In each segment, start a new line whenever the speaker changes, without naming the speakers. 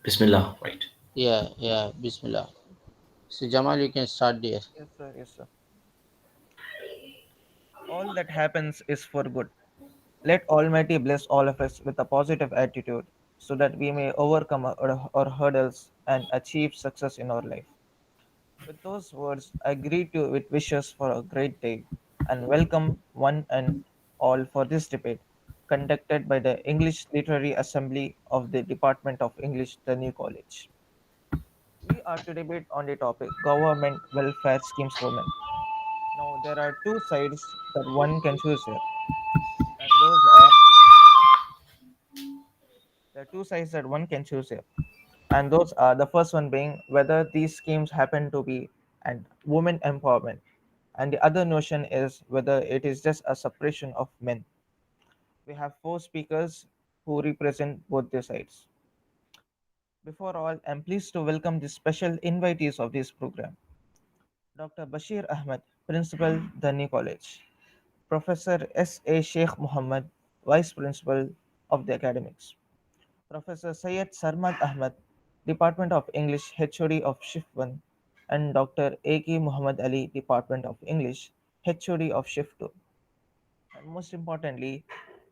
Bismillah, right?
Yeah, Bismillah. So Jamal, you can start there.
Yes, sir. Yes, sir. All that happens is for good. Let Almighty bless all of us with a positive attitude so that we may overcome our hurdles and achieve success in our life. With those words, I greet you with wishes for a great day and welcome one and all for this debate conducted by the English Literary Assembly of the Department of English, the New College. We are to debate on the topic government welfare schemes for men. Now, there are two sides that one can choose here, and those are there are two sides that one can choose here, and those are the first one being whether these schemes happen to be and women empowerment, and the other notion is whether it is just a suppression of men. We have four speakers who represent both the sides. Before all, I'm pleased to welcome the special invitees of this program. Dr. Bashir Ahmed, Principal, Dhani College. Professor S.A. Sheikh Muhammad, Vice Principal of the Academics. Professor Syed Sarmad Ahmed, Department of English, HOD of Shift 1, and Dr. A.K. Muhammad Ali, Department of English, HOD of Shift 2. And most importantly,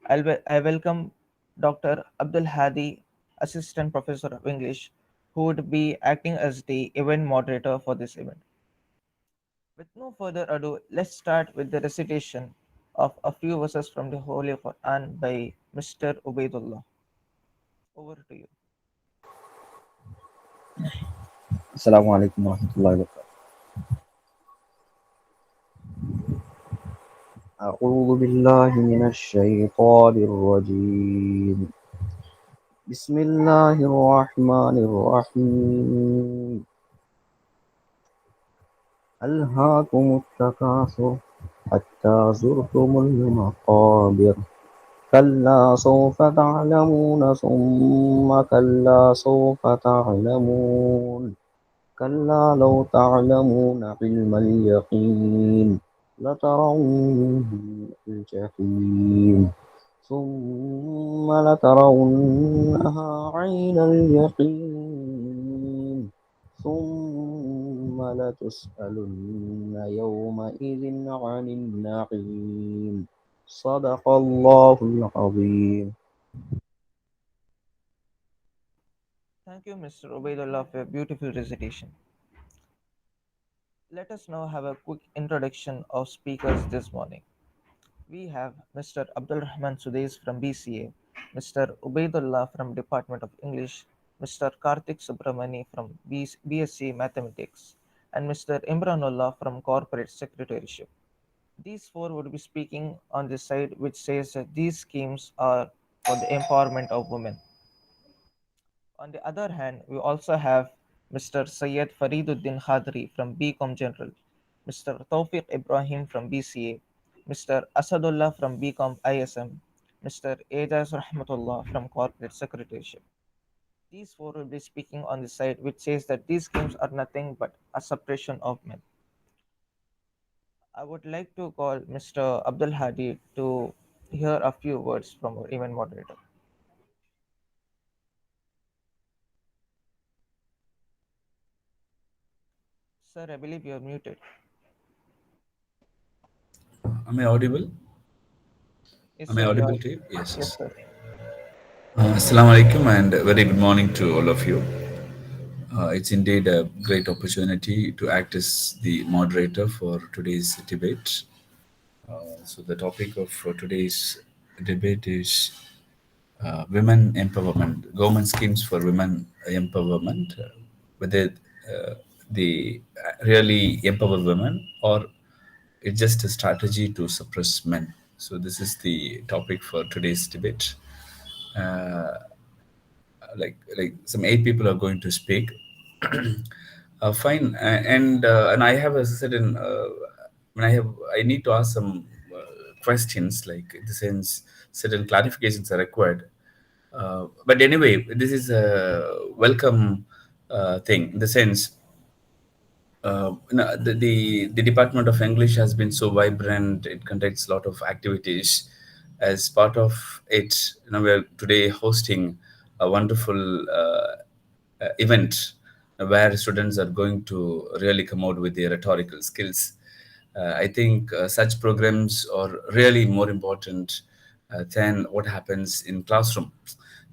I welcome Dr. Abdul Hadi, Assistant Professor of English, who would be acting as the event moderator for this event. With no further ado, let's start with the recitation of a few verses from the Holy Quran by Mr. Ubaidullah. Over to you.
السلام عليكم ورحمة الله وبركاته. أعوذ بالله من الشيطان الرجيم. بسم الله الرحمن الرحيم. ألهاكم التكاثر حتى زرتم المقابر. كلا سوف تعلمون ثم كلا سوف تعلمون. كلا لو تعلمون علم اليقين لترون الجحيم ثم لترونها عين اليقين ثم لتسألن يومئذ عن النعيم. صدق الله العظيم.
Thank you, Mr. Ubaidullah, for your beautiful recitation. Let us now have a quick introduction of speakers this morning. We have Mr. Abdul Rahman Sudais from BCA, Mr. Ubaidullah from Department of English, Mr. Karthik Subramani from BSc Mathematics, and Mr. Imranullah from Corporate Secretariship. These four would be speaking on the side which says that these schemes are for the empowerment of women. On the other hand, we also have Mr. Syed Fariduddin Khadri from BCom General, Mr. Tawfiq Ibrahim from BCA, Mr. Asadullah from BCom ISM, Mr. Ejaz Rahmatullah from Corporate Secretariship. These four will be speaking on the side which says that these schemes are nothing but a suppression of men. I would like to call Mr. Abdul Hadi to hear a few words from our event moderator. Sir, I believe you are muted.
Am I audible?
Yes,
Am I
sir, you are.
audible to you? Yes,
Yes,
yes.
sir.
Assalamu alaikum and a very good morning to all of you. It's indeed a great opportunity to act as the moderator for today's debate. So, the topic of today's debate is women empowerment, government schemes for women empowerment, whether they really empower women or it's just a strategy to suppress men. So, this is the topic for today's debate. Uh, like some eight people are going to speak. Fine, and I have a certain when I need to ask some questions, like in the sense certain clarifications are required. But anyway, this is a welcome thing in the sense the Department of English has been so vibrant. It conducts a lot of activities. As part of it, we're today hosting a wonderful event where students are going to really come out with their rhetorical skills. I think such programs are really more important than what happens in classroom.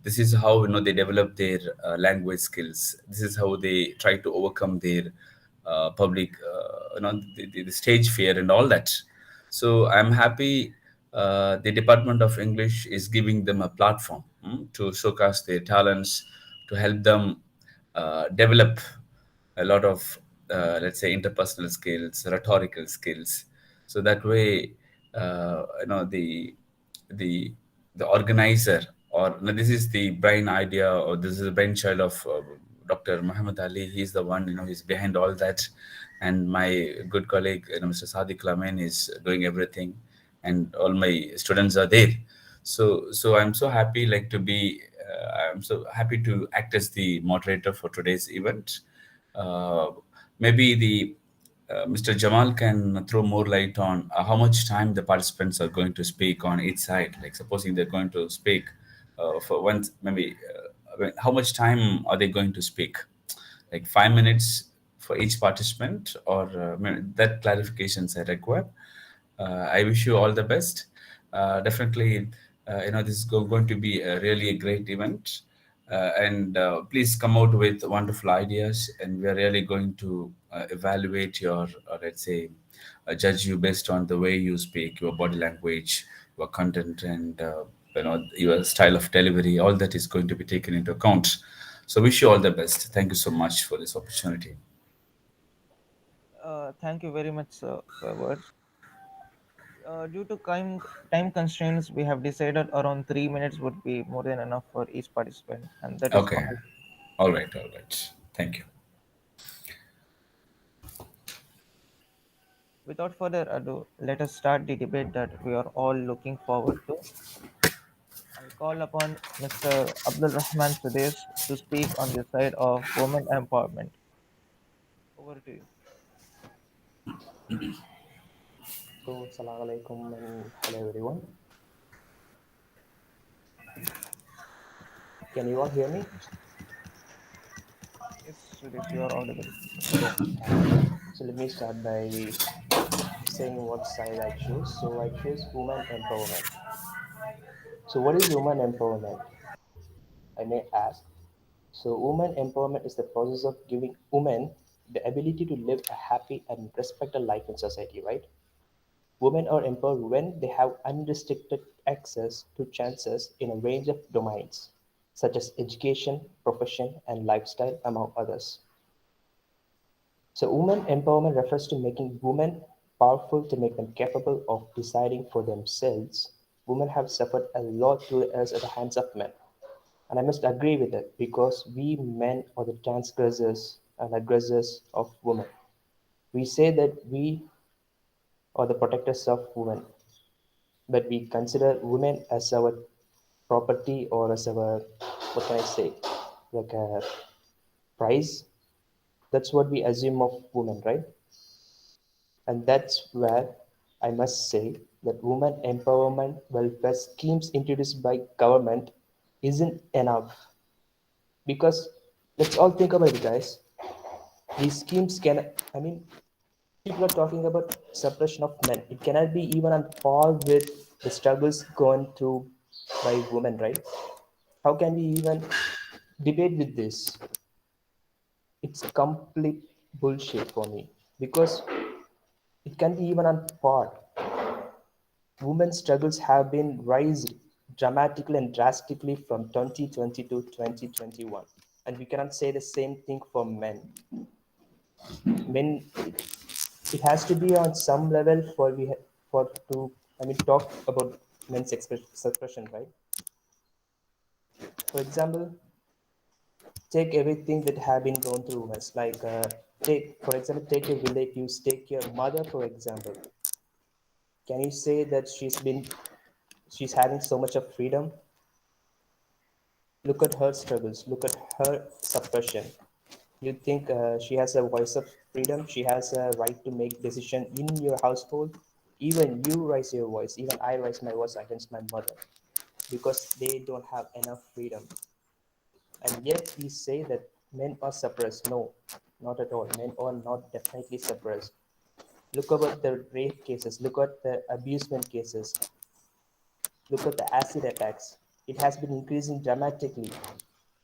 This is how they develop their language skills. This is how they try to overcome their public, the stage fear and all that. So I'm happy the Department of English is giving them a platform to showcase their talents, to help them develop a lot of, let's say, interpersonal skills, rhetorical skills. So that way, the the organizer, or no, this is the brain idea, or this is the brainchild of Dr. Muhammad Ali. He's the one, he's behind all that. And my good colleague, Mr. Sadiq Lamin, is doing everything, and all my students are there. So I'm so happy, like, to be. I'm so happy to act as the moderator for today's event. Uh, Maybe the Mr. Jamal can throw more light on how much time the participants are going to speak on each side. Like, supposing they're going to speak for once, maybe how much time are they going to speak? Like 5 minutes for each participant, or that clarifications I require. I wish you all the best. Definitely, this is going to be really a great event. And please come out with wonderful ideas, and we are really going to evaluate your, let's say, judge you based on the way you speak, your body language, your content, and your style of delivery. All that is going to be taken into account. So wish you all the best. Thank you so much for this opportunity.
Thank you very much, sir, for your words. Due to time constraints, we have decided around 3 minutes would be more than enough for each participant, and that is
Okay.
fine.
All right. All right. Thank you.
Without further ado, let us start the debate that we are all looking forward to. I call upon Mr. Abdul Rahman Sudesh to speak on the side of women empowerment. Over to you.
So, Assalamu alaikum and hello everyone. Can you all hear me?
Yes, Sudesh, you are audible.
Yeah. So let me start by saying what side I choose. So I choose women empowerment. So what is women empowerment? I may ask. So women empowerment is the process of giving women the ability to live a happy and respected life in society, right? Women are empowered when they have unrestricted access to chances in a range of domains, such as education, profession, and lifestyle, among others. So, women empowerment refers to making women powerful to make them capable of deciding for themselves. Women have suffered a lot through the years at the hands of men. And I must agree with it because we men are the transgressors and aggressors of women. We say that we are the protectors of women, but we consider women as our property or as our, what can I say, like a prize. That's what we assume of women, right? And that's where I must say that women empowerment welfare schemes introduced by government isn't enough because let's all think about it, guys. These schemes can, I mean, people are talking about suppression of men. It cannot be even on par with the struggles gone through by women, right? How can we even debate with this? It's complete bullshit for me because it can be even on par. Women's struggles have been raised dramatically and drastically from 2020 to 2021. And we cannot say the same thing for men. Men, it has to be on some level for for to talk about men's suppression, right? For example, take everything that have been gone through women. Like take for example, take your relatives, take your mother for example. Can you say that she's having so much of freedom? Look at her struggles. Look at her suppression. You think she has a voice of freedom? She has a right to make decision in your household. Even you raise your voice. Even I raise my voice against my mother because they don't have enough freedom. And yet we say that men are suppressed. No, not at all. Men are not definitely suppressed. Look at the rape cases, look at the abusement cases, look at the acid attacks. It has been increasing dramatically.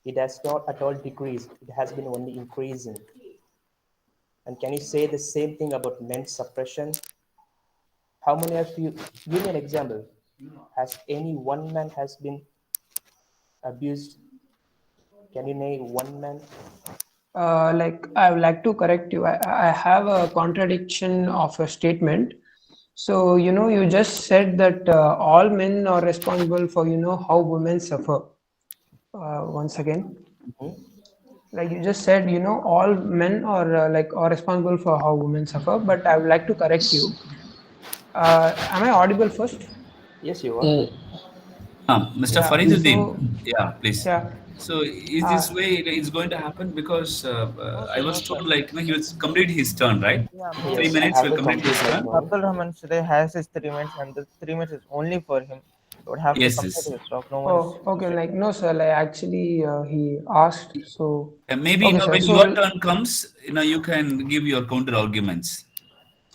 It has not at all decreased, it has been only increasing. And can you say the same thing about men's suppression? How many of you, give me an example. Has any one man has been abused? Can you name one man?
Like I would like to correct you. I have a contradiction of a statement. So you just said that all men are responsible for how women suffer. Once again,
Mhm.
like you just said, all men are are responsible for how women suffer. But I would like to correct you. Am I audible first?
Yes, you are.
Yeah,
Mr.
Yeah.
Fariduddin,
So
yeah, please.
yeah.
So is
Uh,
this way it's going to happen? Because
No,
I
sir, no,
was
sir.
told like he will complete his turn, right?
Yeah,
Three
Yes,
Mr.
I
minutes
have
will
to
complete
complete
his
my
turn.
Mr.
turn.
Abdul Rahman today has his 3 minutes, and the 3 minutes is only for him. He would have to
Yes,
complete
yes.
his talk. No one is
oh, okay.
restricted.
Like no, sir. Like actually, he asked. So
Maybe
okay, sir.
when your
So
turn comes, you can give your counter arguments.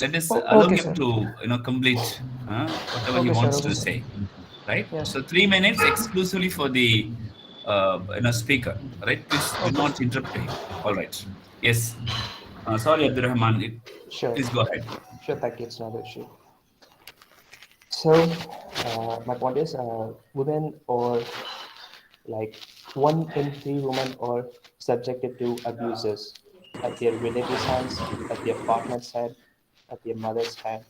Let us allow
okay,
him
sir.
to complete whatever he
Okay, sir.
wants
Okay,
to
sir.
say, right?
Yes.
So 3 minutes exclusively for the speaker, right? Please do
Okay,
not
sir.
interrupt him. All right. Yes. Sorry, Abdurrahman.
Sure,
Please go ahead.
sure, thank you. It's not an issue. So, my point is, women or like 1 in 3 women are subjected to abuses at their relatives' hands, at their partner's hand, at their mother's hand.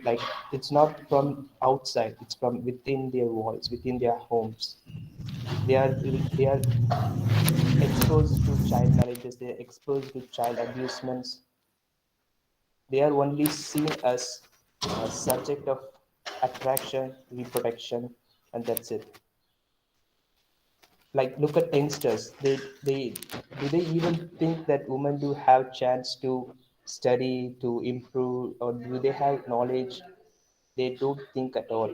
Like it's not from outside; it's from within their walls, within their homes. They are exposed to child marriages. They are exposed to child abusements. They are only seen as a subject of attraction, reproduction, and that's it. Like look at youngsters, they do they even think that women do have chance to study, to improve, or do they have knowledge? They don't think at all.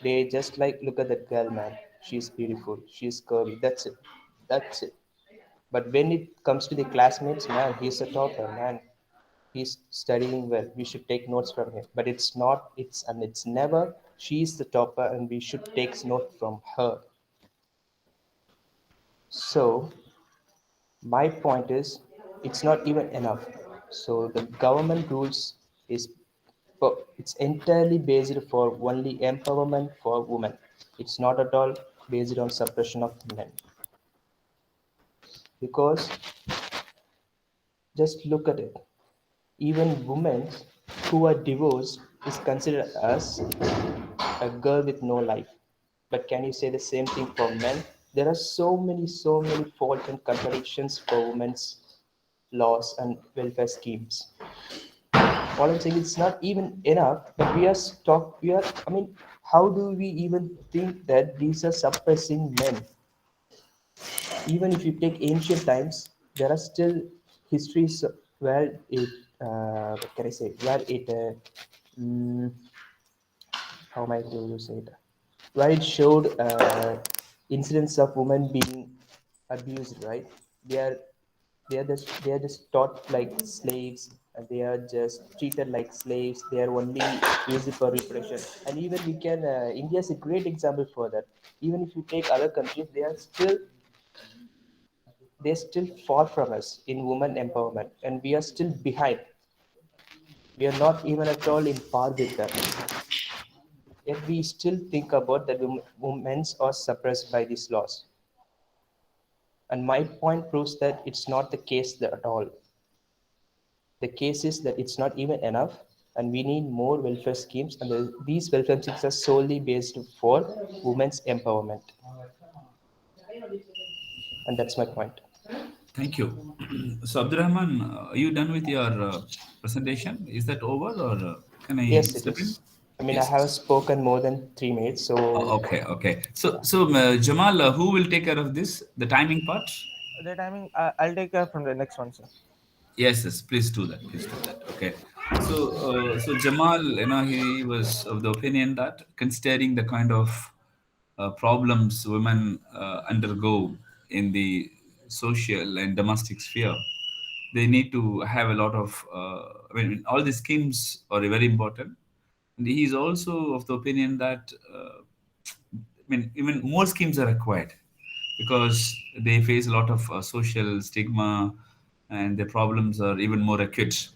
They just like look at that girl, man, she's beautiful, she's curvy, that's it, that's it. But when it comes to the classmates, man, he's a topper, man, he's studying well, we should take notes from him. But it's not, it's never she's the topper and we should take note from her. So my point is, it's not even enough. So the government rules is it's entirely based for only empowerment for women. It's not at all based on suppression of men. Because just look at it. Even women who are divorced is considered as a girl with no life. But can you say the same thing for men? There are so many faults and contradictions for women's laws and welfare schemes. All I'm saying, it's not even enough, but we are stuck. We are, I mean, how do we even think that these are suppressing men? Even if you take ancient times, there are still histories where it, what can I say, where it, mm, how am I to say it? Where it showed incidents of women being abused, right? They are they are just taught like slaves, and they are just treated like slaves. They are only used for reproduction. And even we can India is a great example for that. Even if you take other countries, they're still far from us in women empowerment, and we are still behind. We are not even at all in par with them. Yet we still think about that women are suppressed by these laws. And my point proves that it's not the case there at all. The case is that it's not even enough, and we need more welfare schemes. And these welfare schemes are solely based for women's empowerment. And that's my point.
Thank you. So, Abdurrahman, are you done with your presentation? Is that over, or can I
Yes, it
step in?
is. I mean, I
Yes,
have
yes.
spoken more than 3 minutes, so
Okay, okay. So,
yeah.
Jamal, who will take care of this? The timing part?
The timing, I'll take care from the next one, sir.
Yes, yes. Please do that. Please do that. Okay. So Jamal, he was of the opinion that considering the kind of problems women undergo in the social and domestic sphere, they need to have a lot of. All these schemes are very important. And he is also of the opinion that even more schemes are required because they face a lot of social stigma, and their problems are even more acute.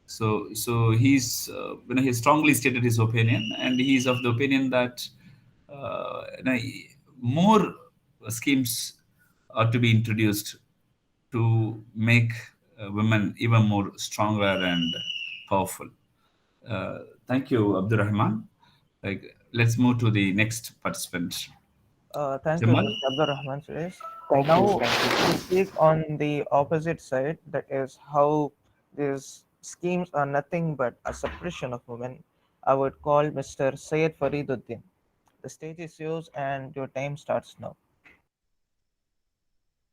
So he strongly stated his opinion, and he's of the opinion that more schemes are to be introduced to make women even more stronger and powerful. Thank you, Abdurrahman. Like, let's move to the next participant,
Thank you,
Jamal.
Mr. Abdul Rahman Suresh.
Thank you.
Now,
Thank
to
you.
speak on the opposite side, that is how these schemes are nothing but a suppression of women, I would call Mr. Syed Fariduddin. The stage is yours and your time starts now.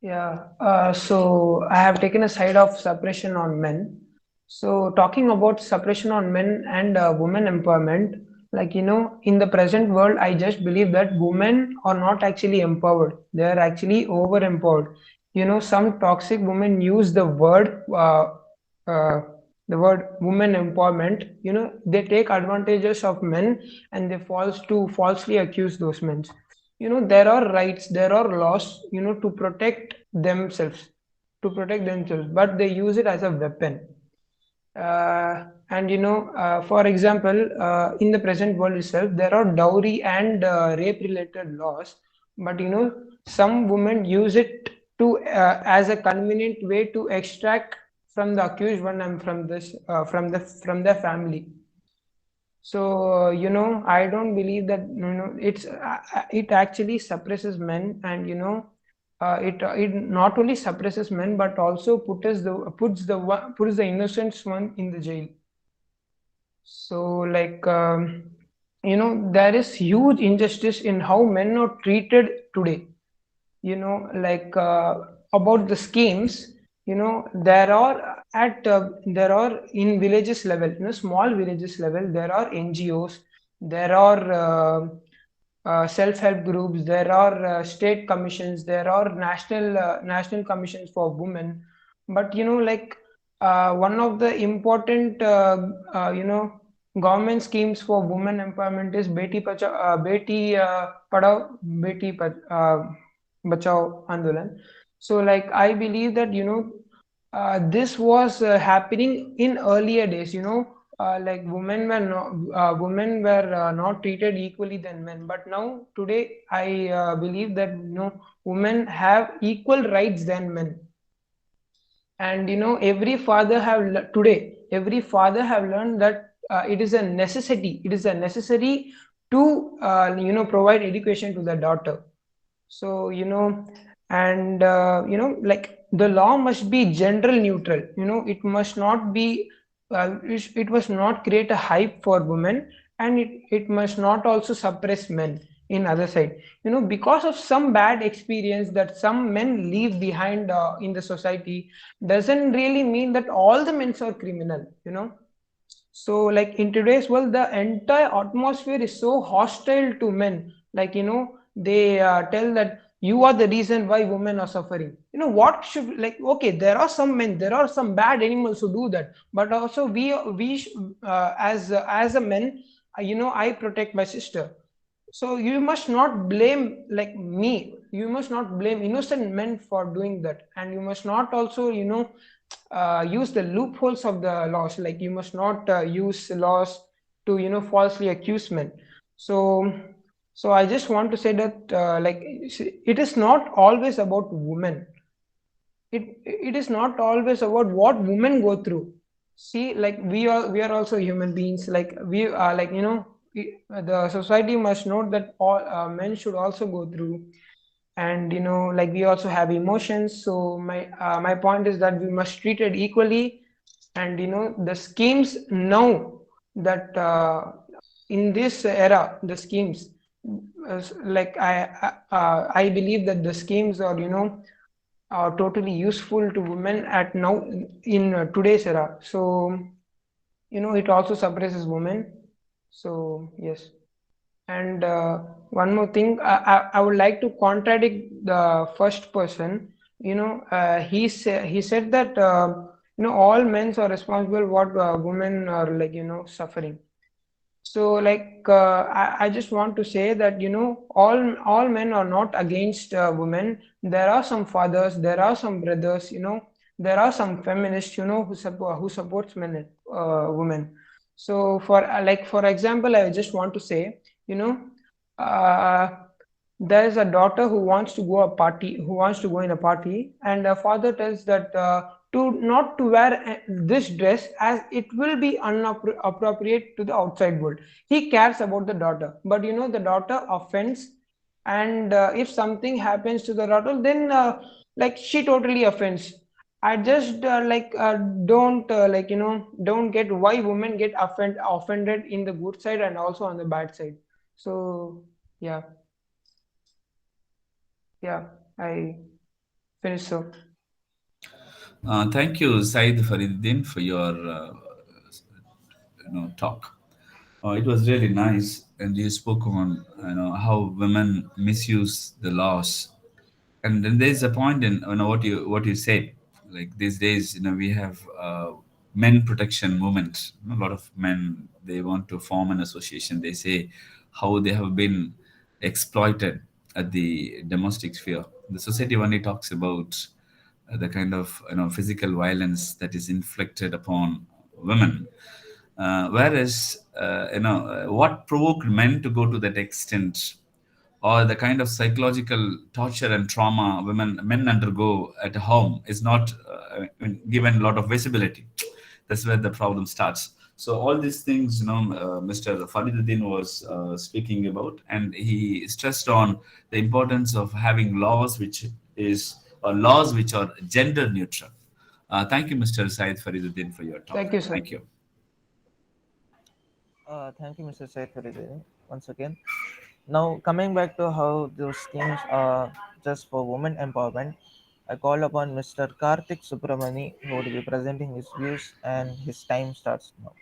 Yeah, so I have taken a side of suppression on men. So, talking about suppression on men and women empowerment, like in the present world, I just believe that women are not actually empowered, they are actually over empowered. Some toxic women use uh, the word women empowerment. They take advantages of men and they falsely accuse those men. There are rights, there are laws, to protect themselves, but they use it as a weapon. And for example, in the present world itself, there are dowry and rape related laws, but some women use it to as a convenient way to extract from the accused one and from their family. So I don't believe that it actually suppresses men, and it not only suppresses men but also puts the innocent one in the jail. So like there is huge injustice in how men are treated today. Like about the schemes, there are in villages level, small villages level, there are NGOs, there are self-help groups, there are state commissions, there are national commissions for women. But like one of the important government schemes for women empowerment is Beti Padhao Bachao Andolan. So like I believe that this was happening in earlier days. Like women were not treated equally than men. But now today I believe that women have equal rights than men. And every father have learned that it is a necessity to provide education to the daughter. So and like the law must be gender neutral. It must not be it must not create a hype for women, and it must not also suppress men in other side. Because of some bad experience that some men leave behind in the society, doesn't really mean that all the men are criminal. So like in today's world, the entire atmosphere is so hostile to men. Like they tell that you are the reason why women are suffering. What should, like, okay, there are some men, there are some bad animals who do that, but also as a man, I protect my sister. So you must not blame like me, you must not blame innocent men for doing that, and you must not also use the loopholes of the laws. Like you must not use laws to falsely accuse men. So I just want to say that like it is not always about women. It is not always about what women go through. See, like we are also human beings. Like we are, like the society must note that all men should also go through. And like we also have emotions. So my point is that we must treat it equally. And the schemes now, that in this era, the schemes, like I believe that the schemes are totally useful to women at now, in today's era. So it also suppresses women. So yes. And one more thing, I would like to contradict the first person. he said that all men are responsible what women are like suffering. So like I just want to say that all men are not against women. There are some fathers, there are some brothers, there are some feminists who supports men and women. So for like for example, I just want to say, uh, there is a daughter who wants to go a party, who wants to go in a party, and her father tells that to not to wear this dress as it will be inappropriate to the outside world. He cares about the daughter, but the daughter offends, and if something happens to the daughter, then like she totally offends. I just don't don't get why women get offended in the good side and also on the bad side. So yeah, yeah, I finished. So
Thank you, Said Fariduddin, for your talk. It was really nice, and you spoke on how women misuse the laws. And then there's a point in what you said. Like these days, we have men protection movement. A lot of men, they want to form an association. They say how they have been exploited at the domestic sphere. The society only talks about the kind of physical violence that is inflicted upon women, whereas what provoked men to go to that extent, or the kind of psychological torture and trauma men undergo at home is not given a lot of visibility. That's where the problem starts. So all these things, Mr. Fariduddin was speaking about, and he stressed on the importance of having laws which are gender neutral. Thank you, Mr. Said Fariduddin, for your
thank
talk.
you, sir.
Thank you.
Thank you, Mr. Said Faridin, once again. Now, coming back to how those schemes are just for women empowerment, I call upon Mr. Karthik Subramani, who will be presenting his views, and his time starts now.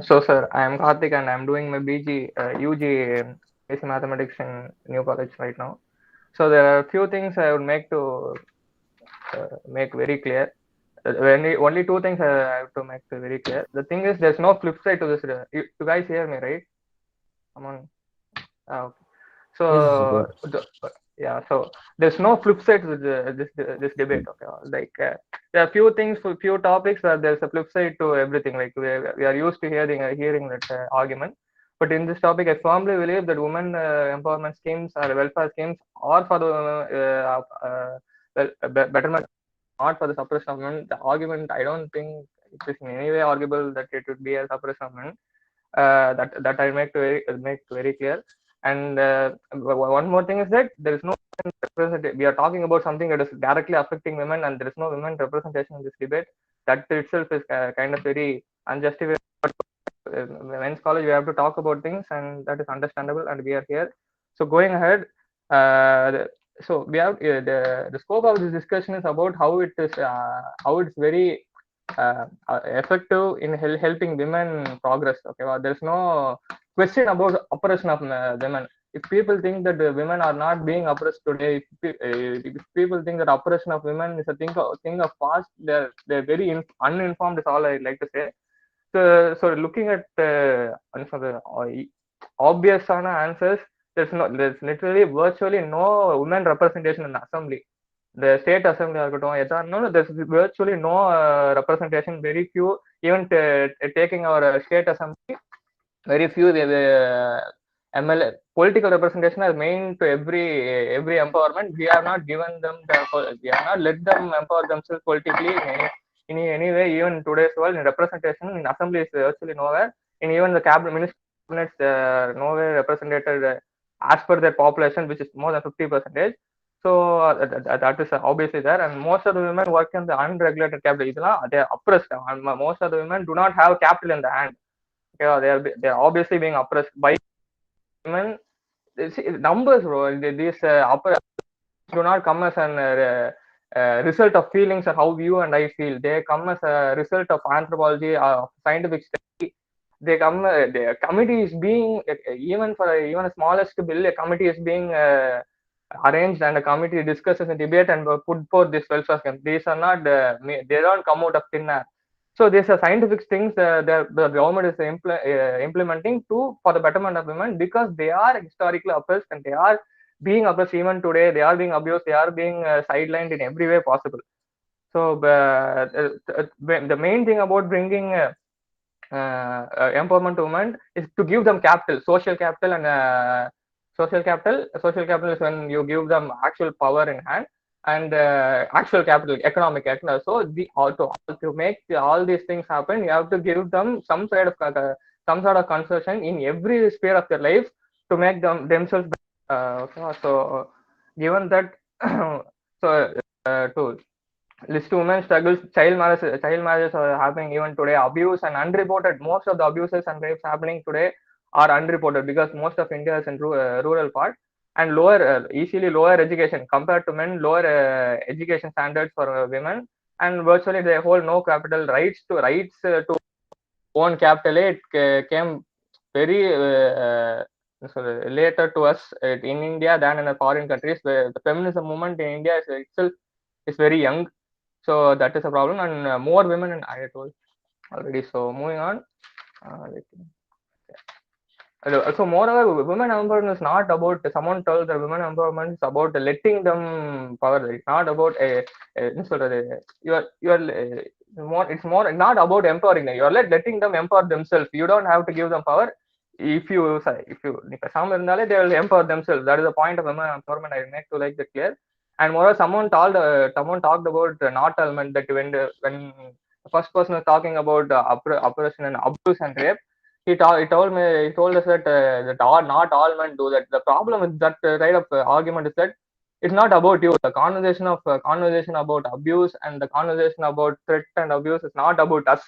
So, sir, I am Karthik and I am doing my BG, UG Basic Mathematics in New College right now. So, there are a few things I would make very clear. Only two things I have to make very clear. The thing is, there's no flip side to this. You guys hear me, right? Come on. Okay.
Yes, Mr.
So
Good.
yeah, so there's no flip side to this debate. Okay, like there are few things, for few topics where there's a flip side to everything. Like we are used to hearing that argument. But in this topic, I firmly believe that women empowerment schemes or welfare schemes are for the betterment, not for the suppression of women. The argument, I don't think it is in any way arguable that it would be a suppression of women. That I make very clear. And one more thing is that there is no we are talking about something that is directly affecting women, and there is no women representation in this debate. That itself is kind of very unjustified. Men's college, we have to talk about things, and that is understandable, and we are here. So going ahead, so we have the scope of this discussion is about how it's very effective in helping women progress. Okay, well, there's no question about oppression of women. If people think that women are not being oppressed today, if people think that oppression of women is a thing of past, they're very uninformed. Is all I like to say. So looking at answer the obvious answers, there's literally virtually no women representation in the assembly. The state assembly இருக்கட்டும் எதா இருந்தாலும் there's virtually no representation, very few. Even taking our state assembly, very few the MLA political representation is main to every empowerment. We have not given them we have not let them empower themselves politically in any way. Even in today's world, in representation in assembly is virtually nowhere. In even the cabinet ministers, nowhere represented as per their population, which is more than 50%. So that is obviously there, and most of the women work in the unregulated capital. They are oppressed, and most of the women do not have capital in the hand. Okay, they are obviously being oppressed by women. See, numbers, bro. These do not come as an result of feelings or how you and I feel. They come as a result of anthropology, scientific study. They come. The committee is being even for even a smallest bill. A committee is being arranged and a committee discusses and debate and put forth this welfare scheme. These are not they don't come out of thin air. So these are scientific things the government is implementing to for the betterment of women, because they are historically oppressed and they are being oppressed even today. They are being abused. They are being sidelined in every way possible. So the main thing about bringing empowerment to women is to give them capital, social capital, and social capital. Social capital is when you give them actual power in hand, and actual capital, economic capital. So to make all these things happen, you have to give them some sort of concession in every sphere of their life to make them themselves better. So given that, so to list women struggles, child marriages are happening even today. Abuse and unreported. Most of the abuses and rapes happening today are unreported because most of India is in rural part, and easily lower education compared to men. Lower education standards for women, and virtually they hold no capital rights to own capital. It came very later to us in India than in the foreign countries. Where the feminism movement in India itself is very young, so that is a problem, and more women, and I told already. So moving on. So moreover, women empowerment is not about someone told that women empowerment is about letting them power. It's not about more. It's more not about empowering them. You're letting them empower themselves. You don't have to give them power. If some they will empower themselves. That is the point of women empowerment. I make to like that clear. And moreover, someone talked about not element that when the first person was talking about oppression and abuse and rape, he told us that not all men do that. The problem with that right of argument is that it's not about you. The conversation about abuse and the conversation about threat and abuse is not about us.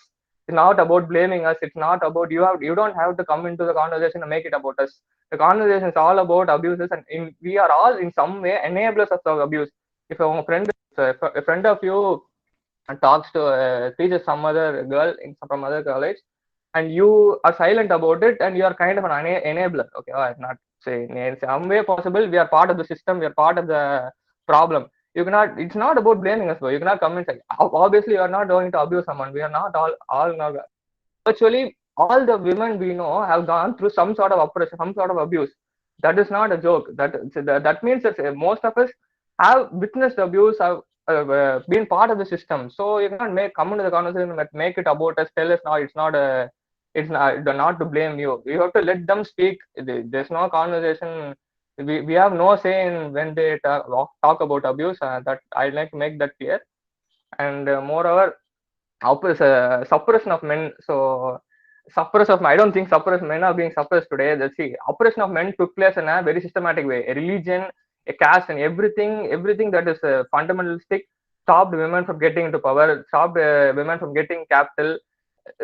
It's not about blaming us. It's not about you don't have to come into the conversation and make it about us. The conversation is all about abuses, and we are all in some way enablers of the abuse. If a friend of you talks to teaches some other girl from other college, and you are silent about it, and you are kind of an enabler. Okay, I'm not saying in some way possible we are part of the system, we are part of the problem. You cannot, it's not about blaming us, bro. You cannot come and say obviously you are not going to abuse someone. We are not all not, virtually all the women we know have gone through some sort of oppression, some sort of abuse. That is not a joke. That means that most of us have witnessed abuse, have been part of the system. So you cannot come into the conversation and make it about us. Tell us now it's not to blame you. You have to let them speak. There's no conversation. We have no say in when they talk about abuse. That I'd like to make that clear. And moreover, suppression of men. So I don't think suppressed men are being suppressed today. Oppression of men took place in a very systematic way. A religion, a caste, and everything that is fundamentalistic stopped women from getting into power, stopped women from getting capital.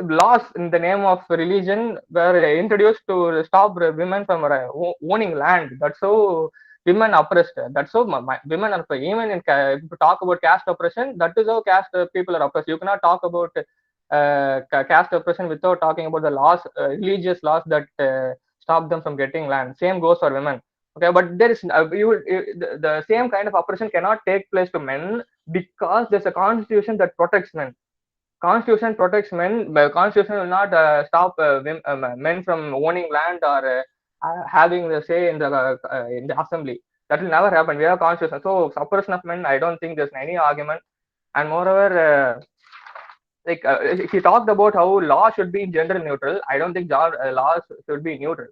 Laws in the name of religion were introduced to stop women from owning land. That's how women oppressed. That's how women are even in if you talk about caste oppression, that is how caste people are oppressed. You cannot talk about caste oppression without talking about the laws, religious laws that stop them from getting land. Same goes for women. Okay, but there is the same kind of oppression cannot take place to men because there's a constitution that protects men. Constitution protects men. Constitution will not stop men from owning land or having the say in the assembly. That will never happen. We have constitution. So suppression of men, I don't think there's any argument. And moreover, if you talked about how law should be gender neutral, I don't think laws should be neutral.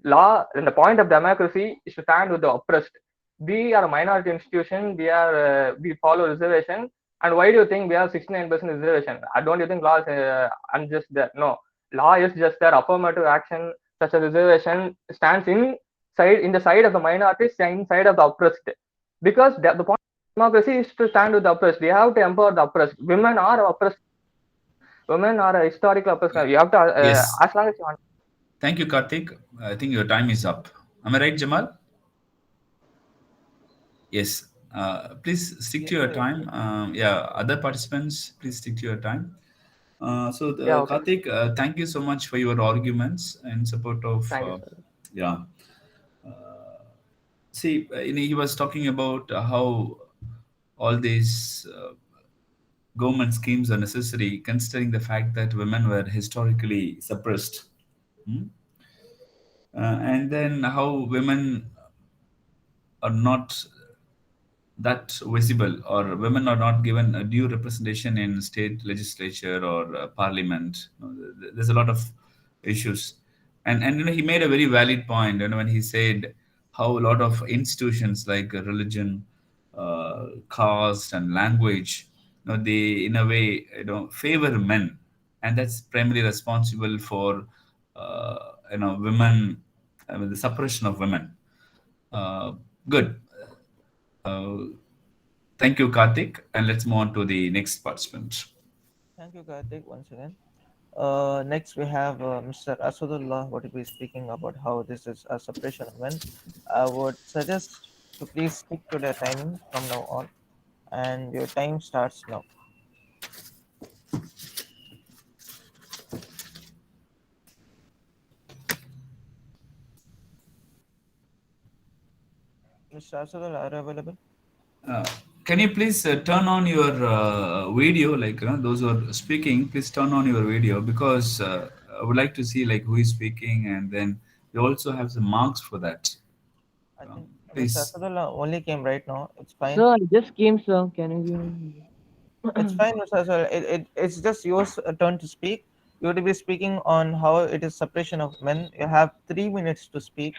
Law and the point of democracy is to stand with the oppressed. We are a minority institution. We follow reservation. And why do you think we have 69% reservation? Don't you think law is unjust there? No, law is just there. Affirmative action such as reservation stands in the side of the minorities, inside of the oppressed. Because the point of democracy is to stand with the oppressed. We have to empower the oppressed. Women are oppressed. Women are a historical oppressed. You have to
Yes.
as long as you want.
Thank you, Karthik. I think your time is up. Am I right, Jamal? Yes. Please stick to
Yes,
your
sir.
time. Yeah, other participants, please stick to your time.
Yeah, okay.
Karthik, thank you so much for your arguments in support of,
Thank you, sir.
yeah, See, he was talking about how all these government schemes are necessary, considering the fact that women were historically suppressed. Hmm? And then how women are not that visible, or women are not given a due representation in state legislature or parliament. There's a lot of issues, and he made a very valid point, when he said how a lot of institutions like religion, caste, and language, they in a way favor men, and that's primarily responsible for women, the suppression of women. uh, Good. Uh, Thank you, Karthik. And let's move on to the next participant.
Thank you, Karthik, once again. Next, we have Mr. Asadullah, who will be speaking about how this is a suppression of men. I would suggest to please stick to the timing from now on, and your time starts now. Mr. Asadullah, are you available?
Uh, can you please turn on your video? Like those who are speaking, please turn on your video, because I would like to see like who is speaking, and then we also have some marks for that.
I
Uh,
think Mr.
Please.
Asadullah only came right now. It's fine.
Sir, I just came, sir. Can you give
It's
me?
fine, Mr. Asadullah. It's just your turn to speak. You will be speaking on how it is suppression of men. You have 3 minutes to speak.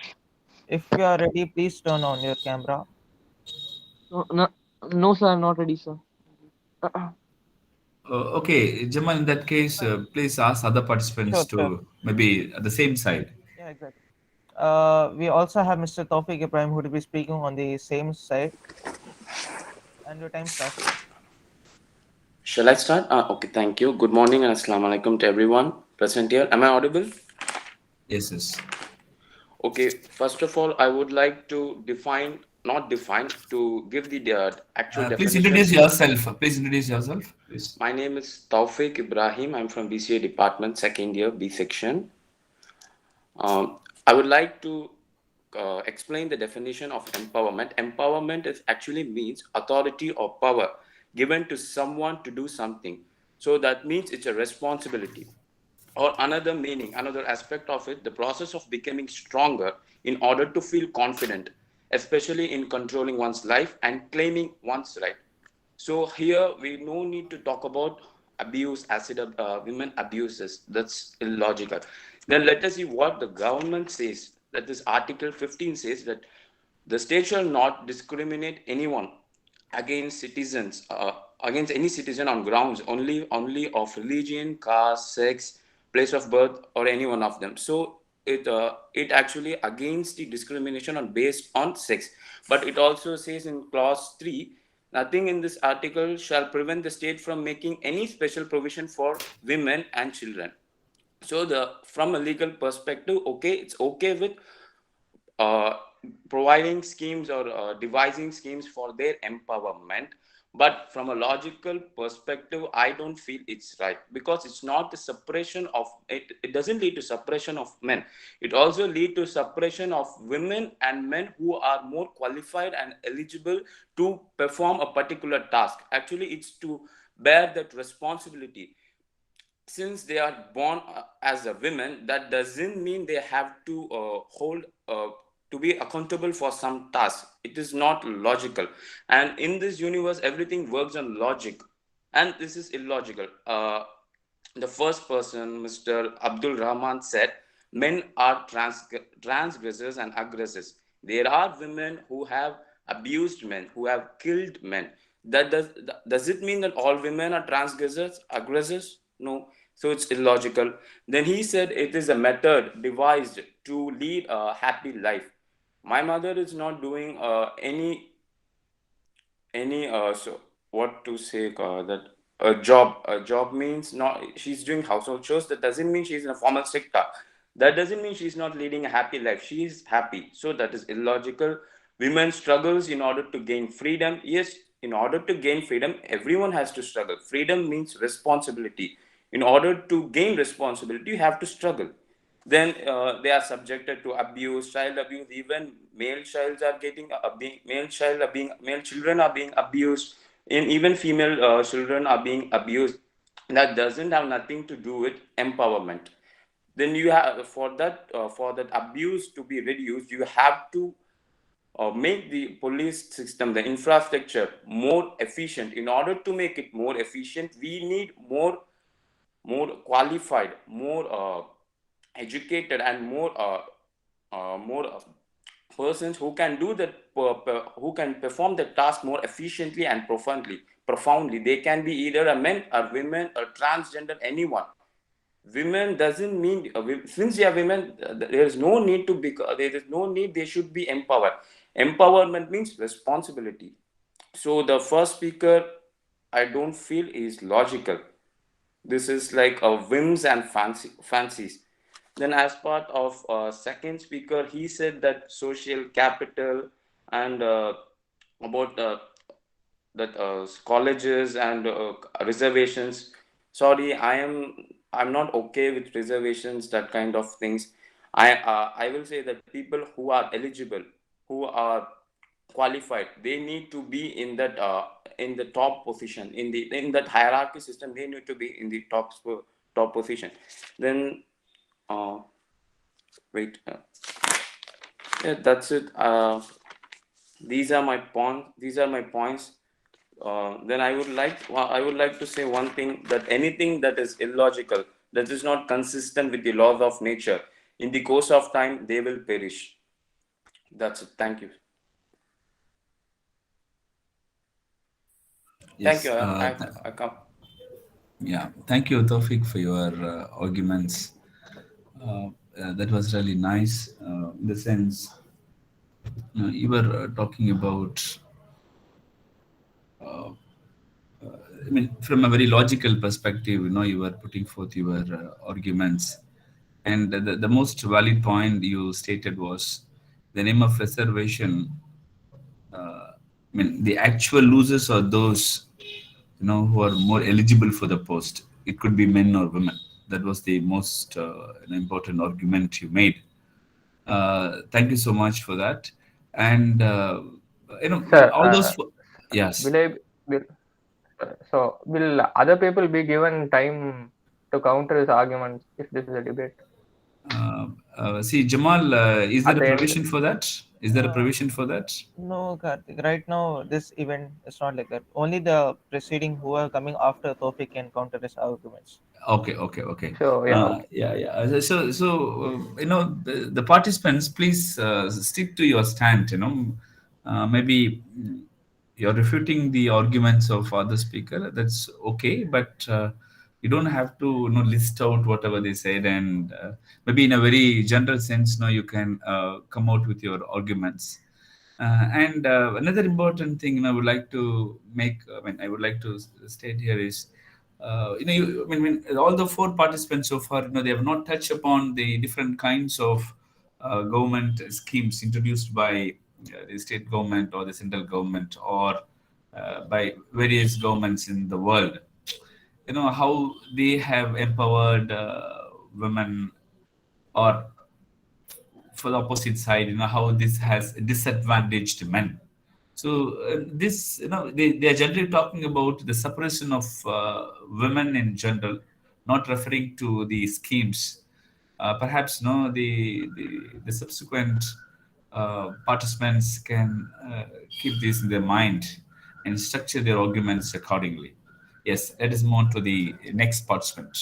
If you are ready, please turn on your camera.
No, no, no, sir. I'm not ready, sir.
Okay, Jamal, in that case,
Fine.
please ask other
Sure,
participants
sure.
to maybe at the same side.
Yeah, exactly. We also have Mr. Tawfiq Ibrahim who will be speaking on the same side, and your time starts now.
Shall I start? Okay, thank you. Good morning and assalamu alaikum to everyone present here. Am I audible?
Yes, yes.
Okay, first of all, I would like to not define, to give the actual
Please
definition.
introduce yourself. Please introduce yourself, please.
My name is Tawfiq Ibrahim. I'm from BCA department, second year, B section. I would like to explain the definition of empowerment. Empowerment is actually means authority or power given to someone to do something. So that means it's a responsibility. Or another meaning, another aspect of it, the process of becoming stronger in order to feel confident, especially in controlling one's life and claiming one's right. So here we no need to talk about abuse, acid, women abuses. That's illogical. Then let us see what the government says. That this Article 15 says that the state shall not discriminate anyone against citizens, against any citizen on grounds only of religion, caste, sex, place of birth, or any one of them. So it actually against the discrimination on based on sex. But it also says in clause 3, nothing in this article shall prevent the state from making any special provision for women and children. So the from a legal perspective, okay, it's okay with uh, providing schemes or devising schemes for their empowerment, but from a logical perspective I don't feel it's right, because it's not the suppression of it doesn't lead to suppression of men, it also lead to suppression of women and men who are more qualified and eligible to perform a particular task. Actually it's to bear that responsibility. Since they are born as a women, that doesn't mean they have to hold to be accountable for some task. It is not logical, and in this universe everything works on logic, and this is illogical. The first person, Mr. Abdul Rahman, said men are transgressors and aggressors. There are women who have abused men, who have killed men. That does it mean that all women are transgressors, aggressors? No. So it's illogical. Then he said it is a method devised to lead a happy life. My mother is not doing any so what to say, that a job means not she's doing household chores. That doesn't mean she's in a formal sector. That doesn't mean she's not leading a happy life. She is happy, so that is illogical. Women struggles in order to gain freedom. Yes, in order to gain freedom everyone has to struggle. Freedom means responsibility. In order to gain responsibility you have to struggle. then they are subjected to abuse, child abuse. Even male children are being abused, and even female children are being abused. That doesn't have nothing to do with empowerment. Then you have, for that abuse to be reduced, you have to make the police system, the infrastructure, more efficient. In order to make it more efficient, we need more qualified, more educated, and more persons who can do that, who can perform the task more efficiently and profoundly. They can be either a men or women or transgender, anyone. Women doesn't mean, since they are women, there is no need to be, there is no need they should be empowered. Empowerment means responsibility. So the first speaker, I don't feel is logical. This is like a whims and fancies. Then as part of second speaker, he said that social capital, and about that colleges and reservations. Sorry, I'm not okay with reservations, that kind of things. I will say that people who are eligible, who are qualified, they need to be in the top position, in that hierarchy system. They need to be in the top position. Then uh, wait, yeah, that's it. These are my points. Then I would like to say one thing, that anything that is illogical, that is not consistent with the laws of nature, in the course of time they will perish. That's it. Thank you. Thank you.
Yes.
I come.
Yeah. Thank you, Tawfiq, for your arguments. That was really nice. In the sense, you were talking about, I mean, from a very logical perspective, you were putting forth your arguments. And the most valid point you stated was the name of reservation. I mean, the actual losers are those, who are more eligible for the post. It could be men or women. That was the most important argument you made. Thank you so much for that. And
Sir,
all those. Yes.
will I will so will other people be given time to counter his arguments if this is a debate
See, Jamal, is there
at
a
the end?
provision for that? Is there a
Uh,
provision for that?
no, Karthik. Right now, this event is not like that. Only the preceding who are coming after Tofik can counter his arguments.
Okay, okay, okay.
So yeah, okay.
Yeah, yeah. So the participants, please stick to your stand. Maybe you're refuting the arguments of other speaker. That's okay, but you don't have to list out whatever they said, and maybe in a very general sense, you can come out with your arguments. And another important thing, I would like to make. I would like to state here is, when all the four participants so far, they have not touched upon the different kinds of government schemes introduced by the state government or the central government, or by various governments in the world. How they have empowered women, or for the opposite side, how this has disadvantaged men. So this, they are generally talking about the suppression of women in general, not referring to the schemes. Perhaps the subsequent participants can keep this in their mind and structure their arguments accordingly. Yes, let us move on to the next participant.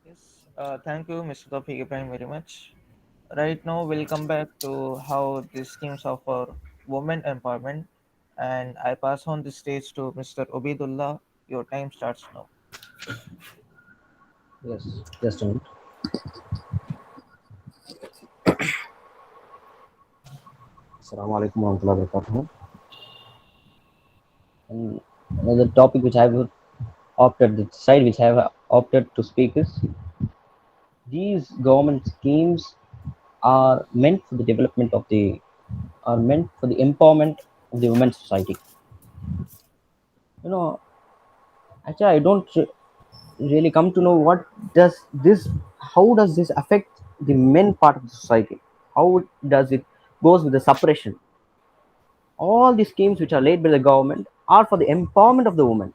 Yes. Thank you, Mr. Tofik Ibrahim, very much. Right now, we'll come back to how these schemes offer women empowerment, and I pass on the stage to Mr. Obidullah. Your time starts now.
Yes, just a minute. Assalamu alaikum warahmatullahi wabarakatuh. And another topic which I have opted, the side which I have opted to speak is, these government schemes are meant for the development of are meant for the empowerment of the women's society. You know, actually, I don't really come to know what does this, how does this affect the men part of the society, how does it goes with the suppression. All the schemes which are laid by the government are for the empowerment of the woman.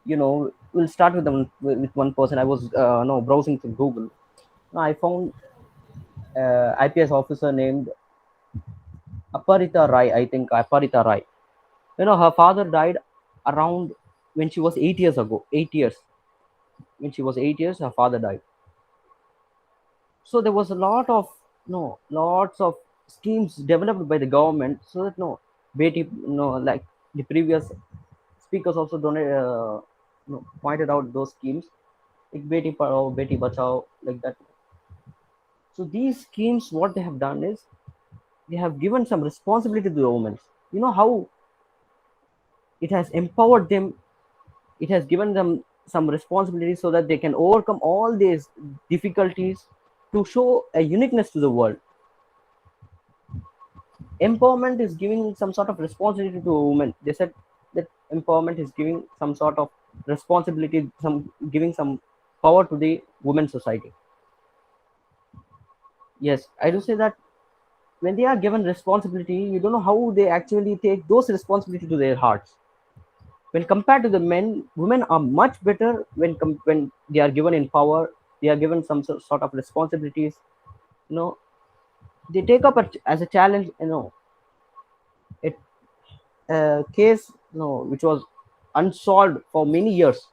We'll start with them with one person. I was no browsing through Google. I found IPS officer named Aparita Rai. I think Aparita Rai. Her father died around when she was 8 years ago. 8 years. When she was 8 years, her father died. So there was a lot of no lots of schemes developed by the government, so that no Beti, like the previous speakers also pointed out those schemes like Beti Padhao, Beti Bachao, like that. So these schemes, what they have done is they have given some responsibility to the women. How it has empowered them. It has given them some responsibility so that they can overcome all these difficulties to show a uniqueness to the world. Empowerment is giving some sort of responsibility to a woman. They said that empowerment is giving some sort of responsibility, some giving some power to the women society. Yes, I do say that when they are given responsibility, you don't know how they actually take those responsibility to their hearts. When compared to the men, women are much better when they are given in power. They are given some sort of responsibilities. You know, they take up as a challenge. It case which was unsolved for many years,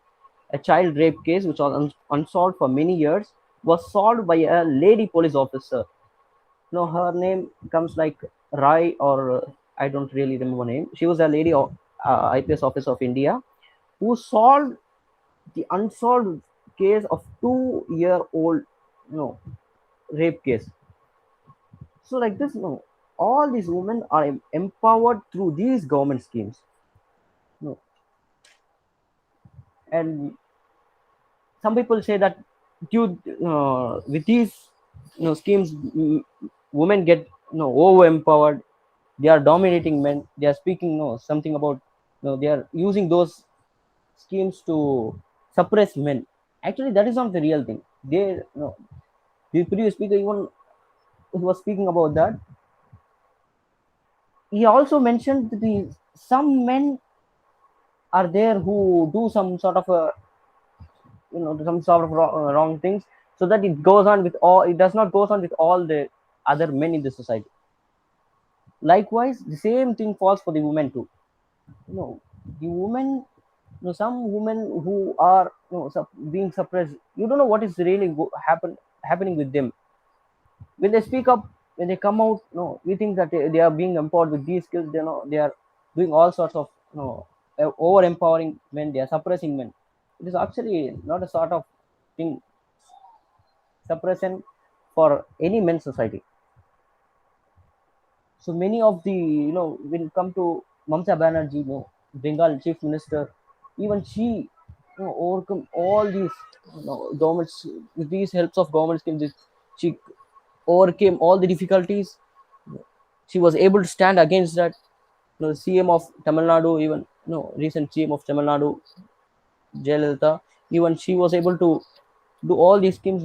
a child rape case which was unsolved for many years, was solved by a lady police officer. Her name comes like Rai, or I don't really remember her name. She was a lady IPS officer of India who solved the unsolved case of 2-year-old rape case. So like this, all these women are empowered through these government schemes. No, and some people say that due with these schemes, women get over empowered. They are dominating men. They are speaking something about they are using those schemes to suppress men. Actually, that is not the real thing. The previous speaker even who was speaking about that, he also mentioned that some men are there who do some sort of some sort of wrong things, so that it goes on with all, it does not goes on with all the other men in the society. Likewise, the same thing falls for the women too. The women, some women who are being suppressed, you don't know what is really happening with them. When they speak up, when they come out, we think that they are being empowered with these skills. They are doing all sorts of over empowering men. They are suppressing men. It is actually not a sort of thing, suppression for any men's society. So many of the when it come to Mamata Banerjee, Bengal chief minister, even she overcome all these governments with these helps of government schemes. She overcame all the difficulties. She was able to stand against that. CM of Tamil Nadu, even recent CM of Tamil Nadu, Jayalalitha, even she was able to do all these schemes,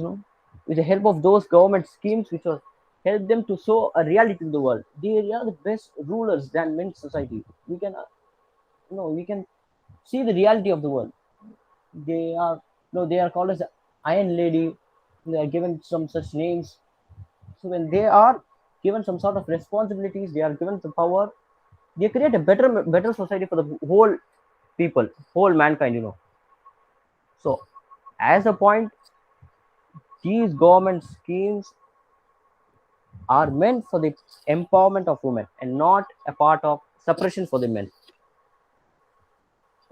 with the help of those government schemes, which was help them to show a reality to the world. They are the best rulers than men's society. We can, we can see the reality of the world. They are, they are called as Iron Lady. They are given some such names. So when they are given some sort of responsibilities, they are given the power. They create a better society for the whole people, whole mankind. So, as a point, these government schemes are meant for the empowerment of women and not a part of suppression for the men.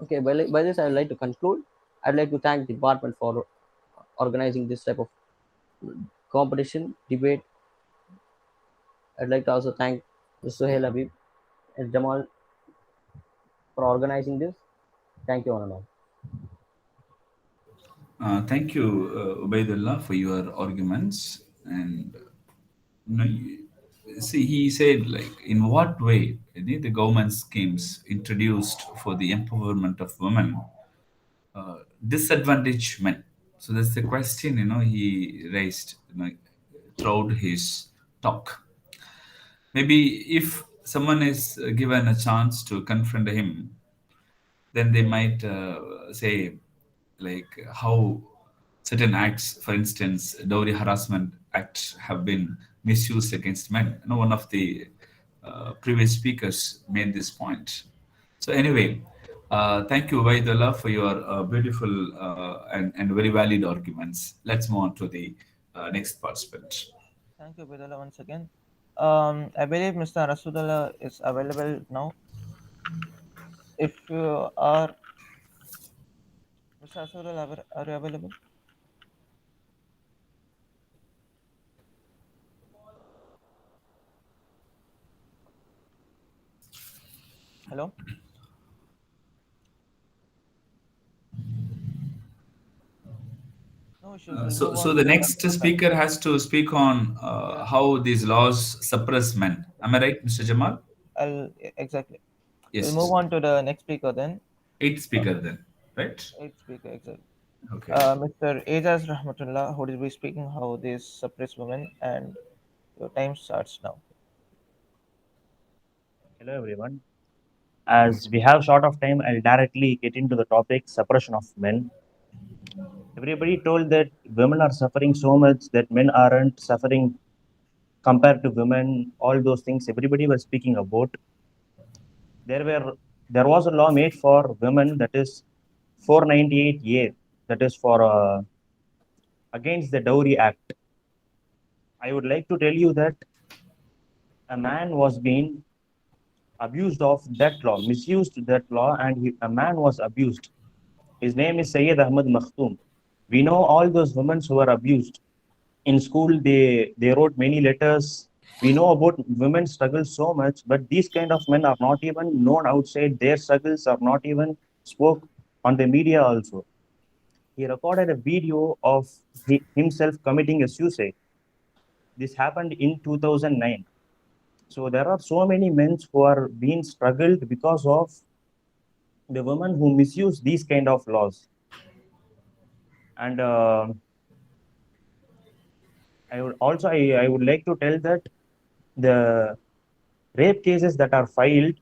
Okay, by this, I would like to conclude. I'd like to thank the department for organizing this type of competition, debate. I'd like to also thank Suhail Habib and Jamal for organizing this. Thank you, one and all.
Thank you, Ubaidullah, for your arguments. And see, he said, like, in what way the government schemes introduced for the empowerment of women disadvantaged men. So that's the question, he raised, throughout his talk. Maybe if someone is given a chance to confront him, then they might say, like, how certain acts, for instance, dowry harassment acts, have been misused against men. One of the previous speakers made this point. So anyway, thank you, Vaidullah, for your beautiful and very valid arguments. Let's move on to the next participant.
Thank you, Bidala, once again. I believe Mr. Rasudallah is available now. If you are, Mr. Rasudallah, are you available? Hello? No issues. We'll
So,
move
so
on
the
to the
next
next one.
speaker has to speak on
Yeah,
how these laws suppress men. Am I right, Mr. Jamal?
exactly. We'll move
Yes.
on to the next speaker then.
Eighth
Uh,
speaker then, right?
eighth speaker, exactly.
Okay.
Mr. Ajaz Rahmatullah, who will be speaking how they suppress women, and your time starts now.
Hello everyone. As we have short of time, I'll directly get into the topic suppression of men. Everybody told that women are suffering so much that men aren't suffering compared to women. All those things everybody was speaking about. There were there was a law made for women, that is 498A, that is for against the Dowry Act. I would like to tell you that a man was being abused of that law, misused that law, and a man was abused. His name is Sayyid Ahmad Makhtoom. We know all those women who were abused. In school, they wrote many letters. We know about women's struggles so much, but these kind of men are not even known outside. Their struggles are not even spoke on the media also. He recorded a video of himself committing a suicide. This happened in 2009. So there are so many men who are being struggled because of the women who misuse these kind of laws. And I would like to tell that the rape cases that are filed,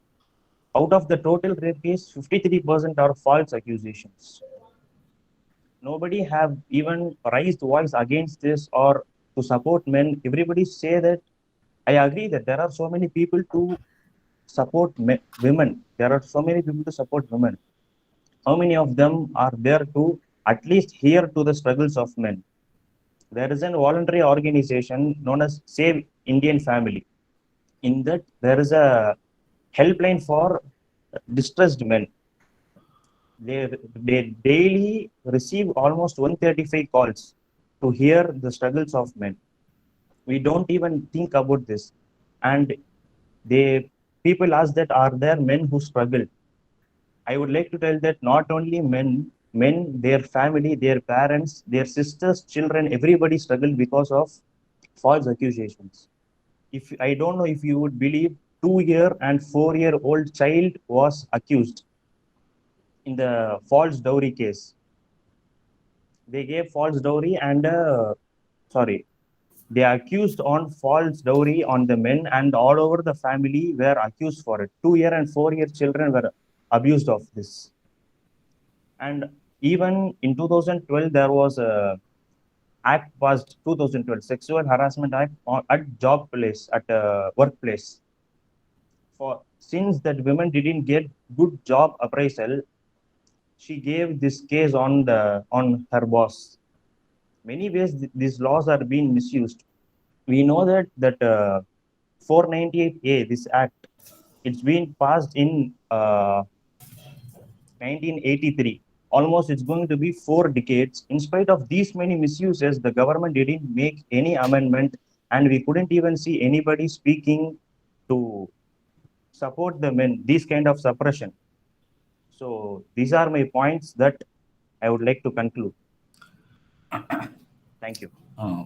out of the total rape case, 53% are false accusations. Nobody have even raised voice against this or to support men. Everybody say that I agree that there are so many people to support women. There are so many people to support women. How many of them are there to at least hear to the struggles of men? There is a voluntary organization known as Save Indian Family. In that, there is a helpline for distressed men. They daily receive almost 135 calls to hear the struggles of men. We don't even think about this. And they people ask that are there men who struggle? I would like to tell that not only men, their family, their parents, their sisters, children, everybody struggle because of false accusations. If I don't know if you would believe, 2 year and 4 year old child was accused in the false dowry case. They gave false dowry and sorry, they accused on false dowry on the men, and all over the family were accused for it. 2 year and 4 year children were abused of this. And even in 2012, there was a act passed, 2012 sexual harassment act at job place, at a workplace. For since that women didn't get good job appraisal, she gave this case on her boss. Many ways these laws are being misused. We know that 498A, this act, it's been passed in 1983. Almost it's going to be 4 decades. In spite of these many misuses, the government didn't make any amendment, and we couldn't even see anybody speaking to support the men, this kind of suppression. So these are my points that I would like to conclude. Thank you.
Uh,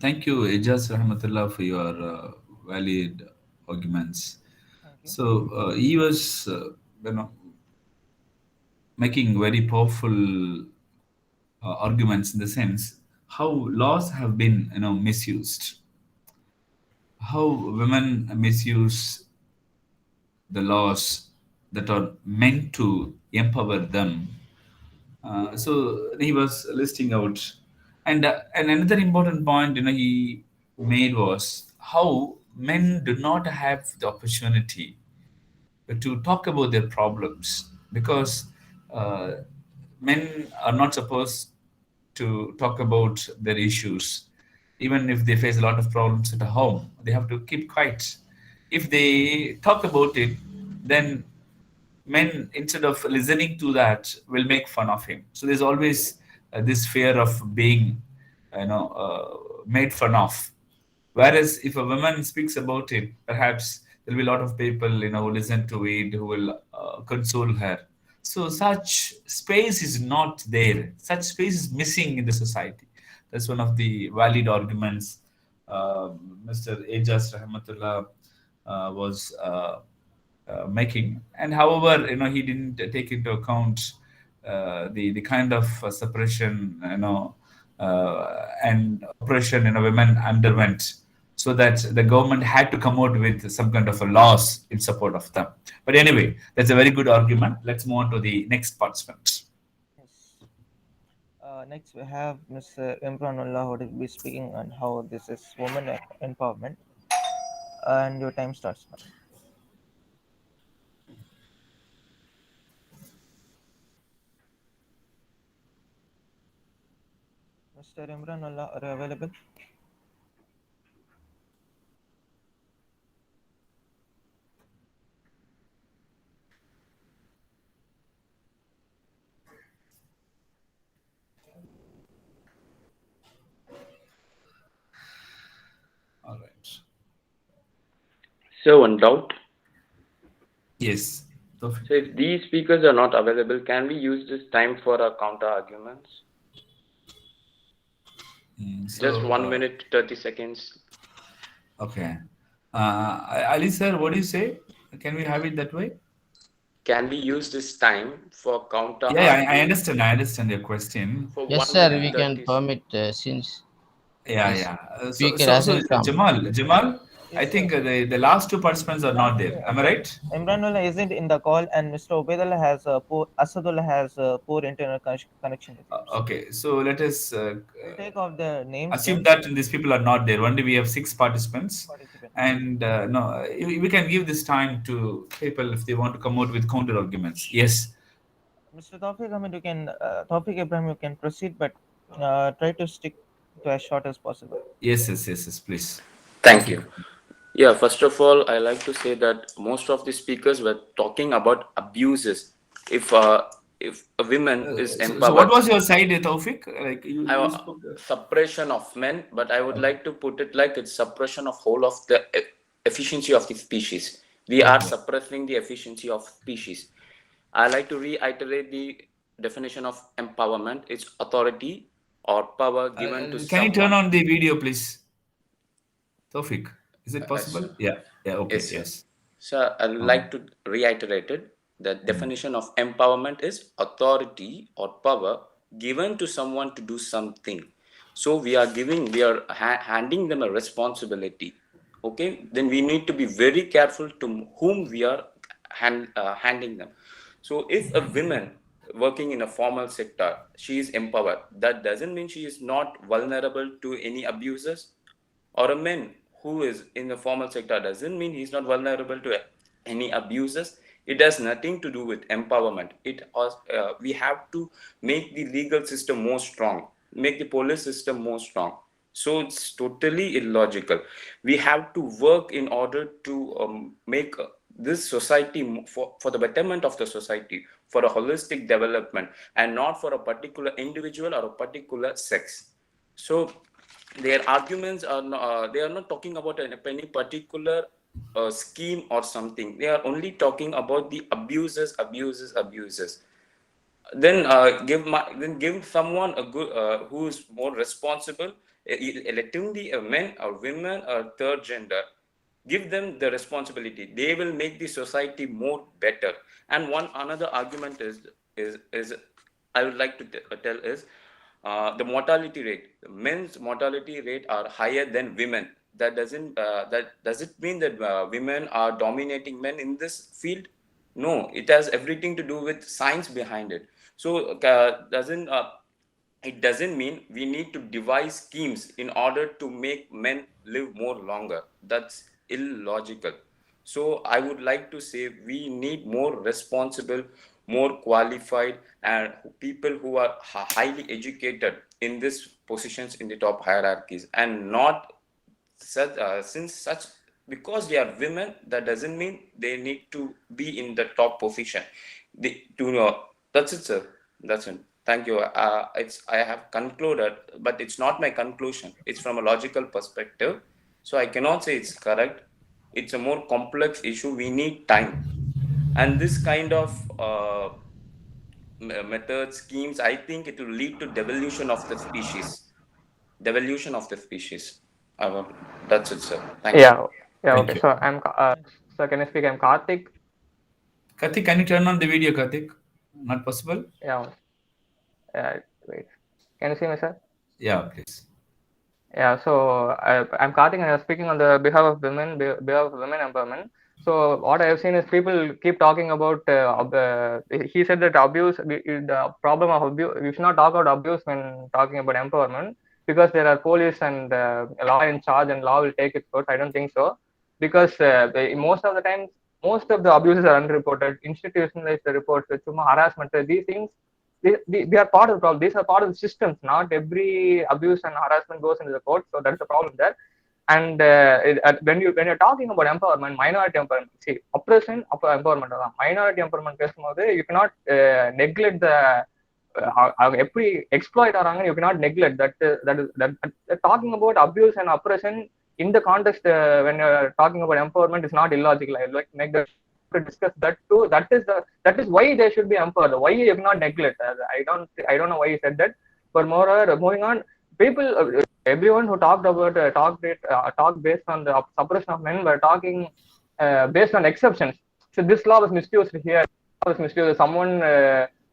Thank you, Ijaz Rahmatullah, for your valid arguments.
Thank you.
So he was, you know, making very powerful arguments in the sense how laws have been, misused, how women misuse the laws that are meant to empower them. So he was listing out, and another important point he made was how men do not have the opportunity to talk about their problems because uh, men are not supposed to talk about their issues. Even if they face a lot of problems at home, they have to keep quiet. If they talk about it, then men, instead of listening to that, will make fun of him. So there's always this fear of being, made fun of. Whereas if a woman speaks about it, perhaps there'll be a lot of people, who listen to it, who will console her. So such space is not there. Such space is missing in the society. That's one of the valid arguments Mr. Ejas Rahmatullah was making. And however, he didn't take into account the kind of suppression, and oppression, women underwent, so that the government had to come out with some kind of a laws in support of them. But anyway, that's a very good argument. Let's move on to the next participant.
Yes. Next, we have Mr. Imranullah who will be speaking on how this is women empowerment. And your time starts now. Mr. Imranullah, are you available?
All right.
So, one doubt.
Yes.
So, if these speakers are not available, can we use this time for our counter arguments? Just 1 minute, 30 seconds.
Okay. Ali sir, what do you say? Can we have it that way?
Can we use this time for counter
Yeah, I
arguments?
understand your question.
For
Yes,
one
sir,
minute
we can
30
permit since
Yeah,
this
yeah. So,
speaker
so, so
hasn't come.
Jamal, I
Yes, sir.
think the last two participants are not there. Am I right?
Imranullah isn't in the call, and Mr. Ubaidullah has Asadullah has a poor internet connection with him. So
Okay, so let us
we'll take off the names
assume
then.
that these people are not there. Only we have six participants,
Participants.
and no, we can give this time to people if they want to come out with counter arguments. Yes,
Mr. Tawfiq Ahmed, you can Tawfiq Ibrahim, you can proceed, but try to stick to as short as possible.
yes, please.
Thank
Tawfiq.
you. Yeah, first of all, I like to say that most of the speakers were talking about abuses. If uh, if a woman is
So what
empowered,
was your side, Tawfiq? Like you
I,
spoke.
suppression of men, but I would like to put it like it's suppression of whole of the efficiency of the species. We are
Okay.
suppressing the efficiency of species. I like to reiterate the definition of empowerment. It's authority or power given to
Can you turn
someone.
on the video, please, Tawfiq? Is it
Yes,
possible? Yeah. Yeah. Okay.
yes, sir.
Yes.
So I'd like to reiterate it. The definition of empowerment is authority or power given to someone to do something. So we are handing them a responsibility. Okay, then we need to be very careful to whom we are handing them. So if a woman working in a formal sector, she is empowered, that doesn't mean she is not vulnerable to any abuses, or a man who is in the formal sector doesn't mean he's not vulnerable to any abuses. It has nothing to do with empowerment. We have to make the legal system more strong, make the police system more strong. So it's totally illogical. We have to work in order to make this society for the betterment of the society, for a holistic development, and not for a particular individual or a particular sex. So their arguments are not, they are not talking about any particular scheme or something. They are only talking about the abuses. Then then give someone a good who is more responsible. Let him be a man or women or third gender. Give them the responsibility. They will make the society more better. And one another argument is is I would like to tell is the mortality rate. Men's mortality rate are higher than women. That does it mean that women are dominating men in this field? No, it has everything to do with science behind it. So it doesn't mean we need to devise schemes in order to make men live more longer. That's illogical. So I would like to say we need more responsible, more qualified, and people who are highly educated in these positions in the top hierarchies, and not since such, because they are women, that doesn't mean they need to be in the top position. They do not. That's it, sir. That's it. Thank you. I have concluded, but it's not my conclusion. It's from a logical perspective, so I cannot say it's correct. It's a more complex issue. We need time, and this kind of methods, schemes, I think it will lead to devolution of the species. Devolution of the species. Uh, that's it, sir. Thank you.
Yeah, yeah,
Thank
okay.
you.
So so can I speak? I'm Karthik.
Karthik, can you turn on the video, Karthik? Not possible?
Yeah, wait. Can you see me, sir?
Yeah, please.
Yeah, so I'm Karthik and I'm speaking on the behalf of women, behalf of women empowerment. So what I have seen is people keep talking about. He said that abuse, the problem of abuse, we should not talk about abuse when talking about empowerment because there are police and law in charge and law will take its course. I don't think so because most of the time, most of the abuses are unreported, institutionalized reports, harassment, these things they are part of the problem. These are part of the systems. Not every abuse and harassment goes into the court, so that's the problem there. And when you're talking about empowerment, minority empowerment, see oppression, empowerment, minority empowerment பேசும்போது you cannot neglect the அவங்க எப்படி exploit ஆறாங்கன்னு you cannot neglect that talking about abuse and oppression in the context when you're talking about empowerment is not illogical. I like to make that to discuss that too. That is why they should be empowered. Why you cannot neglect? I don't know why you said that. But moreover, moving on, people, everyone who talked about talked based on the suppression of men were talking based on exceptions. So this law was misused here. Was misused. Someone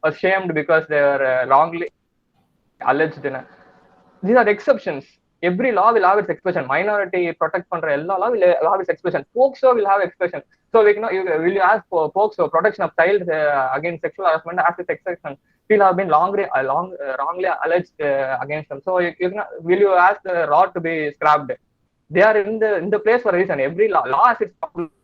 was shamed because they were wrongly alleged in a, these are exceptions. Every law will have its expression. Minority protect பண்ற எல்லா law will have its expression. Pokso will have expression. So we cannot, will you ask for Pokso protection of child against sexual harassment as its exception? Still have been wrongly alleged against them. So you cannot, will you ask the law to be scrapped? They are in the place for a reason. Every law has its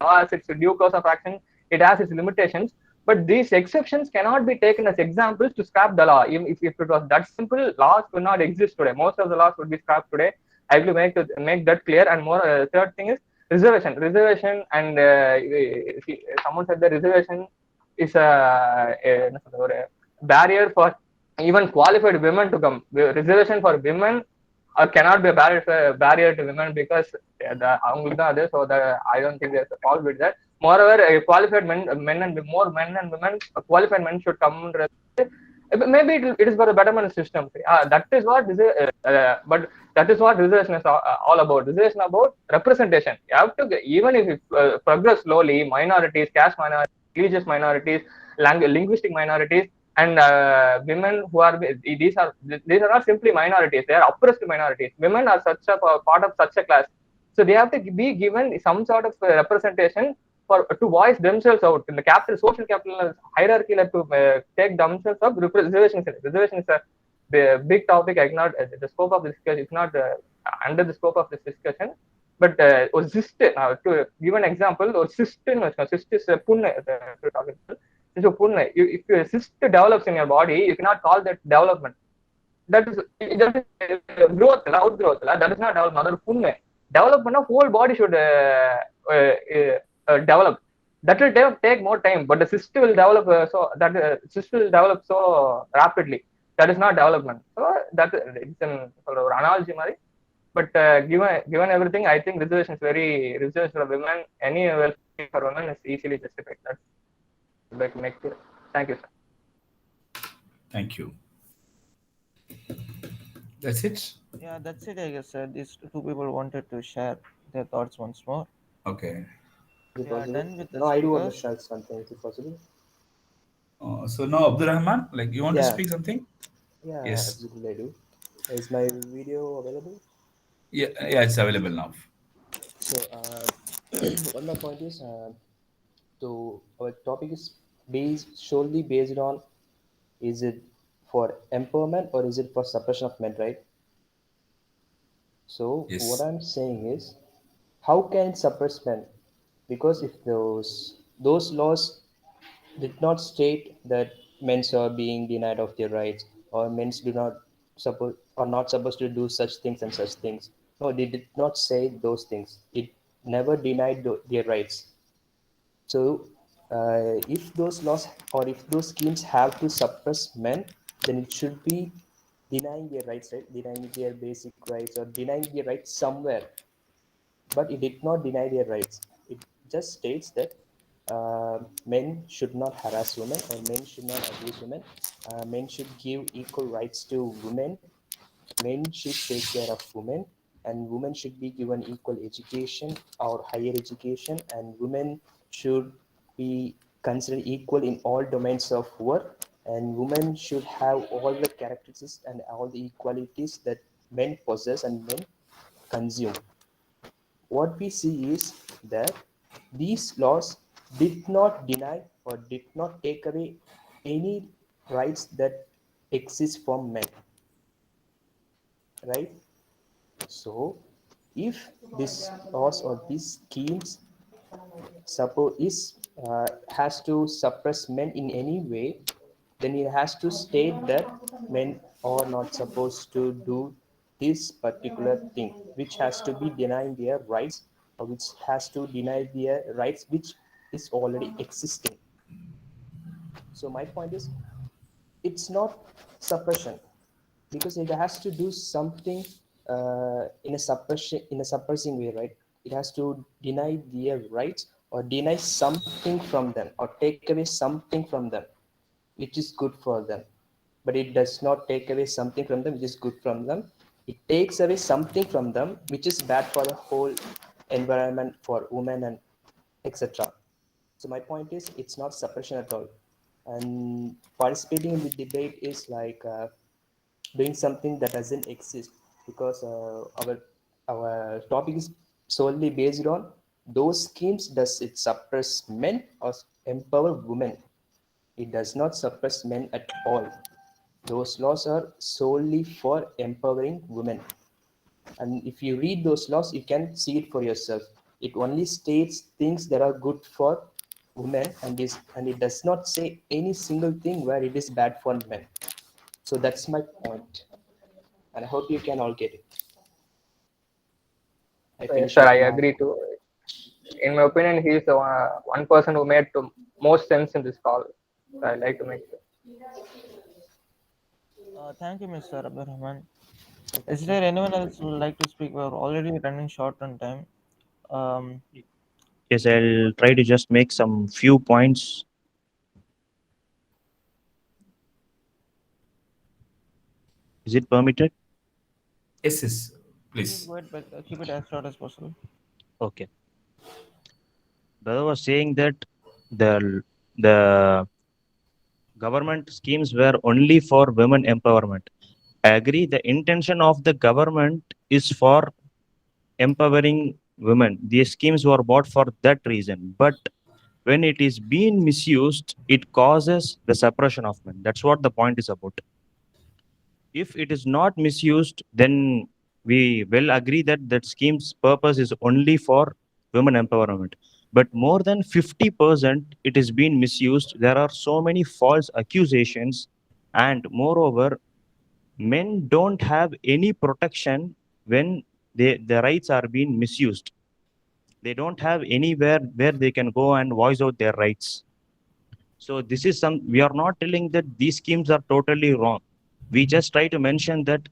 law has its due course of action. It has its limitations. But these exceptions cannot be taken as examples to scrap the law. If it was that simple, laws would not exist today. Most of the laws would be scrapped today. I will make that clear. And more, third thing is reservation. Reservation, and someone said the reservation is a barrier for even qualified women to come. Reservation for women cannot be a barrier to women because அவங்களுக்கு தான் அது. So I don't think there's a fault with that. Moreover, qualified men and more men and women, qualified men should come. Maybe it is for the betterment system. That is what this is, but that is what reservation is all about. Reservation about representation. You have to, even if you progress slowly, minorities, caste minorities, religious minorities, linguistic minorities, and women who are these are not simply minorities, they are oppressed minorities. Women are such a part of such a class, so they have to be given some sort of representation for to voice themselves out in the capital social capital hierarchy, like to take themselves up. Reservation is a big topic. I cannot the scope of this discussion is not under the scope of this discussion. But ஒரு cyst, to give an example, ஒரு cyst is a புண்ணு. It's a புண்ணு. If a cyst develops in your body, you cannot call that development. That is growth, outgrowth. That is not development. அது ஒரு புண்ணு. Development of whole body should develop. That will take more time, but the cyst will develop. So that cyst will develop so rapidly. That is not development. So that it's an analogy, Mari. But given everything, I think reservation is very reserved for women. Any welfare for women is easily justified. That's like make it. Thank you, sir.
Thank you. That's it?
Yeah, that's it, I guess. These two people wanted to share their thoughts once more.
Okay.
Is it
We are
possible?
done with the
No, I do want to
speakers.
share something. Is it possible?
So now, Abdurrahman, like you want to
Yeah,
speak something?
yeah,
Yes.
absolutely I do. Is my video available?
Yeah, yeah, it's available now.
So, what my point is, so our topic is solely based on, is it for empowerment or is it for suppression of men, right? So what
Yes.
I'm saying is, how can it suppress men? Because if those laws did not state that men are being denied of their rights, or men do not suppose are not supposed to do such things and such things. No, they did not say those things. It never denied their rights. So, if those laws or if those schemes have to suppress men, then it should be denying their rights, right? Denying their basic rights or denying their rights somewhere. But it did not deny their rights. It just states that men should not harass women or men should not abuse women. Men should give equal rights to women. Men should take care of women, and women should be given equal education or higher education, and women should be considered equal in all domains of work, and women should have all the characteristics and all the equalities that men possess and men consume. What we see is that these laws did not deny or did not take away any rights that exist for men, right? So, if this laws or these schemes suppose is has to suppress men in any way, then it has to state that men are not supposed to do this particular thing, which has to be denying their rights, or which has to deny their rights which is already existing. So my point is, it's not suppression, because it has to do something in a suppressing way, right? It has to deny their rights or deny something from them or take away something from them which is good for them. But it does not take away something from them which is good from them. It takes away something from them which is bad for the whole environment, for women, and etc. So my point is, it's not suppression at all. And participating in the debate is like doing something that doesn't exist, because our topic is solely based on those schemes. Does it suppress men or empower women? It does not suppress men at all. Those laws are solely for empowering women. And if you read those laws, you can see it for yourself. It only states things that are good for women, and it does not say any single thing where it is bad for men. So that's my point, and I hope you can all get it. I
Yes,
finish
sir,
with
I
my.
agree to. In my opinion, he is the one person who made the most sense in this call. So I like to make sure.
Thank you, Mr. Abdurrahman.
Thank
Is
you.
there anyone else who would like to speak? We're already running short on time. Um,
Yes, I'll try to just make some few points. Is it permitted?
Yes, yes.
please
Please.
go ahead, but keep it as short as possible.
Okay. Brother was saying that the government schemes were only for women empowerment. I agree. The intention of the government is for empowering women. These schemes were bought for that reason. But when it is being misused, it causes the suppression of men. That's what the point is about. If it is not misused, then we will agree that that scheme's purpose is only for women empowerment. But more than 50% it is being misused. There are so many false accusations, and moreover, men don't have any protection when their rights are being misused. They don't have anywhere where they can go and voice out their rights. So this is some, we are not telling that these schemes are totally wrong. We just try to mention that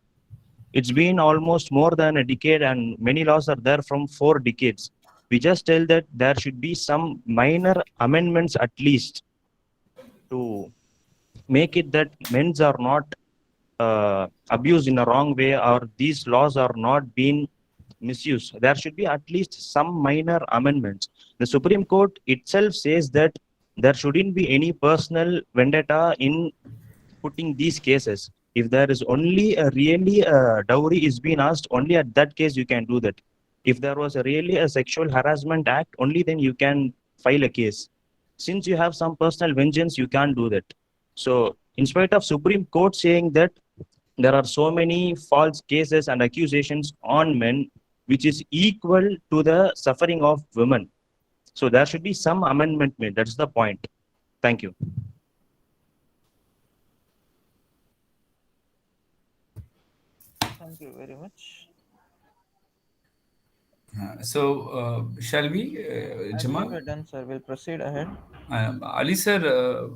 it's been almost more than a decade, and many laws are there from 4 decades. We just tell that there should be some minor amendments at least to make it that men's are not abused in a wrong way, or these laws are not being misused. There should be at least some minor amendments. The Supreme Court itself says that There shouldn't be any personal vendetta in putting these cases. If there is only a really dowry is being asked, only at that case you can do that. If there was a really a sexual harassment act, only then you can file a case. Since you have some personal vengeance, you can't do that. So, in spite of Supreme Court saying that there are so many false cases and accusations on men, which is equal to the suffering of women. So there should be some amendment made. That's the point. Thank you.
Thank you very much.
Shall we,
I believe
Jamal?
we're done, sir. We'll proceed ahead.
Ali sir,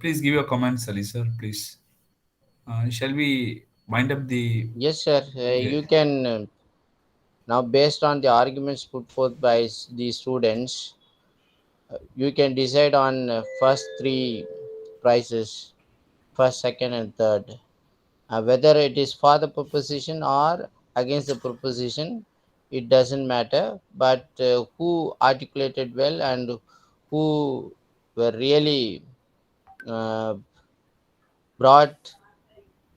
please give your comments, Ali sir, please. Shall we wind up the?
Yes, sir.
Yeah,
You can now, based on the arguments put forth by the students, you can decide on first three prices, first, second, and third. Whether it is for the proposition or against the proposition, it doesn't matter. But who articulated well and who were really uh, brought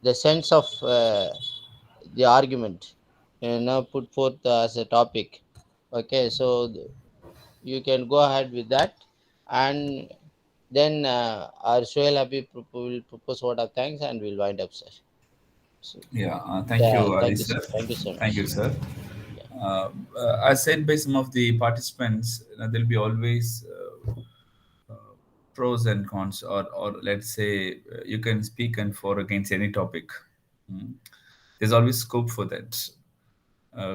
the sense of the argument, put forth as a topic. Okay, so you can go ahead with that, and then our Shoel Habib will propose word of thanks and we'll wind up, sir. So,
yeah. Thank
yeah,
you, Ali
thank you,
sir.
sir. Thank you so
Thank you,
much.
sir.
Yeah.
As said by some of the participants, there'll be always pros and cons, or let's say you can speak and for against any topic. Mm. There's always scope for that.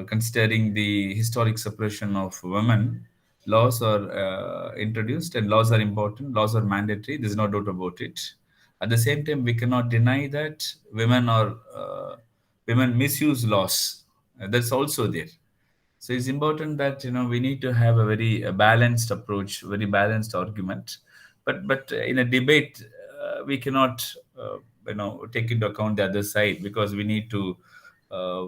Considering the historic suppression of women, laws are introduced and laws are important, laws are mandatory, there's no doubt about it. At the same time, we cannot deny that women misuse laws. That's also there. So it's important that we need to have a very balanced approach, very balanced argument. But in a debate, we cannot take into account the other side, because we need to uh,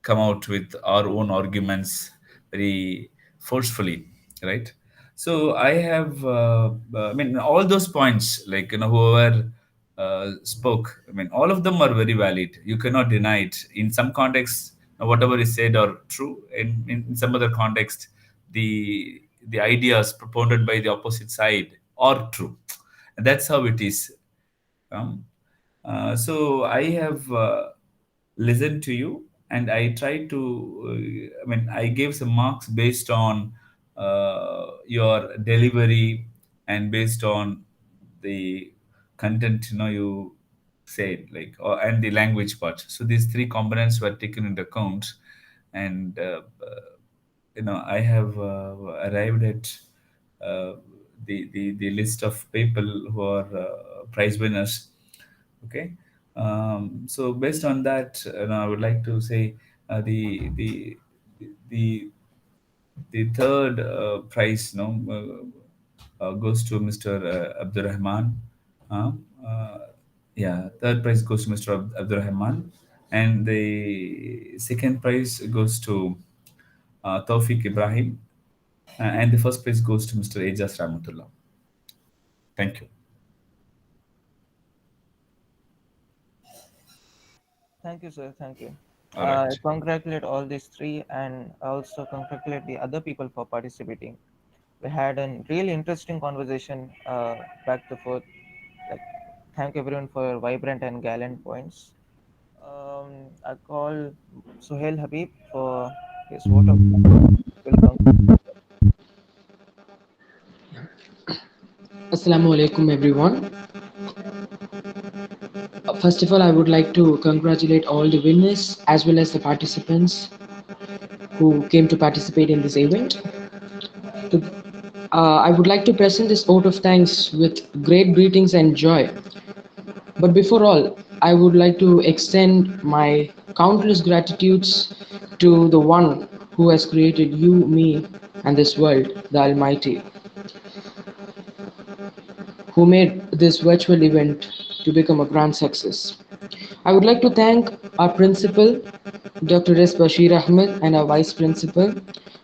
come out with our own arguments very forcefully, right? So I have, I mean, all those points, like whoever spoke, I mean, all of them are very valid. You cannot deny it. In some context, whatever is said are true. In some other context, the ideas propounded by the opposite side are true. And that's how it is. Um, so I have listened to you, and I tried to. I mean, I gave some marks based on your delivery and based on the content. You said, like, and the language part. So these three components were taken into account, and I have arrived at uh, the list of people who are prize winners. Okay. So based on that, I would like to say the the third prize, goes to Mr. Abdurrahman. Uh, uh, yeah, third prize goes to Mr. Abdurrahman, and the second prize goes to Tawfiq Ibrahim, and the first prize goes to Mr. Ejaz Ramatullah. Thank you.
Thank you, sir. Thank you.
All
I
right.
congratulate all these three and also congratulate the other people for participating. We had a really interesting conversation back to forth. Like, thank everyone for your vibrant and gallant points. I call Suhail Habib for his vote of thanks. Welcome.
Assalamu alaikum, everyone. First of all, I would like to congratulate all the winners as well as the participants who came to participate in this event. To- I would like to present this vote of thanks with great greetings and joy. But before all, I would like to extend my countless gratitudes to the one who has created you, me, and this world, the Almighty, who made this virtual event to become a grand success. I would like to thank our principal, Dr. S. Bashir Ahmed, and our vice principal,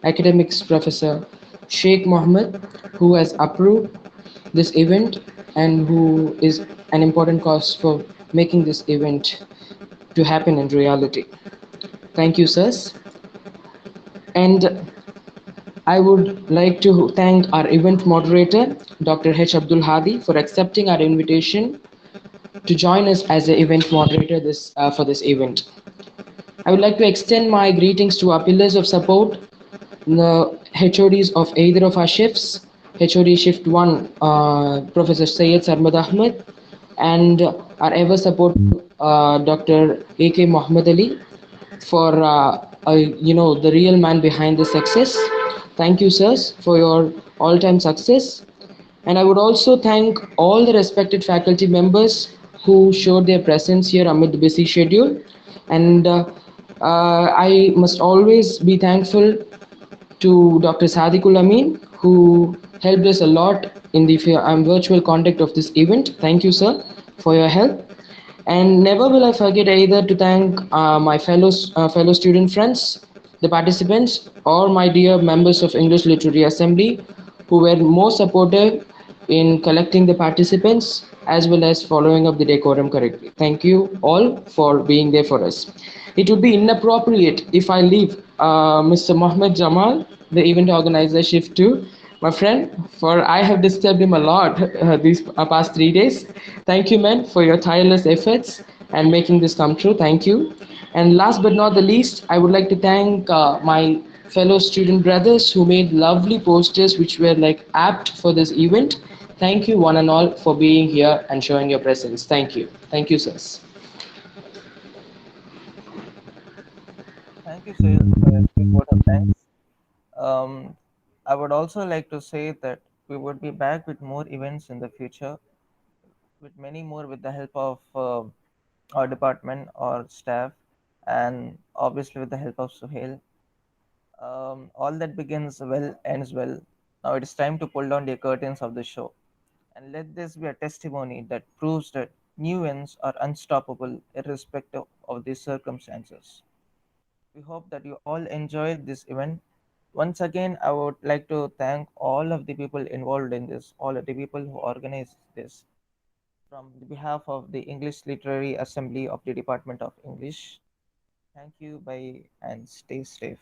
academics professor Sheikh Mohammed, who has approved this event and who is an important cause for making this event to happen in reality. Thank you, sirs. And I would like to thank our event moderator, Dr. H. Abdul Hadi, for accepting our invitation to join us as the event moderator for this event. I would like to extend my greetings to our pillars of support, the HODs of either of our shifts, HOD Shift 1, Professor Sayed Sarmad Ahmed, and our ever supportive Dr. A.K. Muhammad Ali for the real man behind the success. Thank you, sirs, for your all-time success. And I would also thank all the respected faculty members who showed their presence here amid the busy schedule. And I must always be thankful to Dr. Sadikul Amin, who helped us a lot in the virtual conduct of this event. Thank you, sir, for your help. And never will I forget either to thank my fellow student friends, the participants, or my dear members of English Literary Assembly, who were more supportive in collecting the participants as well as following up the decorum correctly. Thank you all for being there for us. It would be inappropriate if I leave Mr. Mohammed Jamal, the event organizer, shift to my friend, for I have disturbed him a lot these past 3 days. Thank you, man, for your tireless efforts and making this come true. Thank you. And last but not the least, I would like to thank my fellow student brothers who made lovely posters which were like apt for this event. Thank you, one and all, for being here and showing your presence. Thank you. Thank you, sirs.
Thank you, Sahil, for your sweet word of thanks. Um, I would also like to say that we would be back with more events in the future, with many more with the help of our department or staff, and obviously with the help of Suhail. All that begins well ends well. Now it is time to pull down the curtains of the show. And let this be a testimony that proves that new ends are unstoppable irrespective of the circumstances. We hope that you all enjoyed this event. Once again, I would like to thank all of the people involved in this, all of the people who organized this, from the behalf of the English Literary Assembly of the Department of English. Thank you, bye, and stay safe.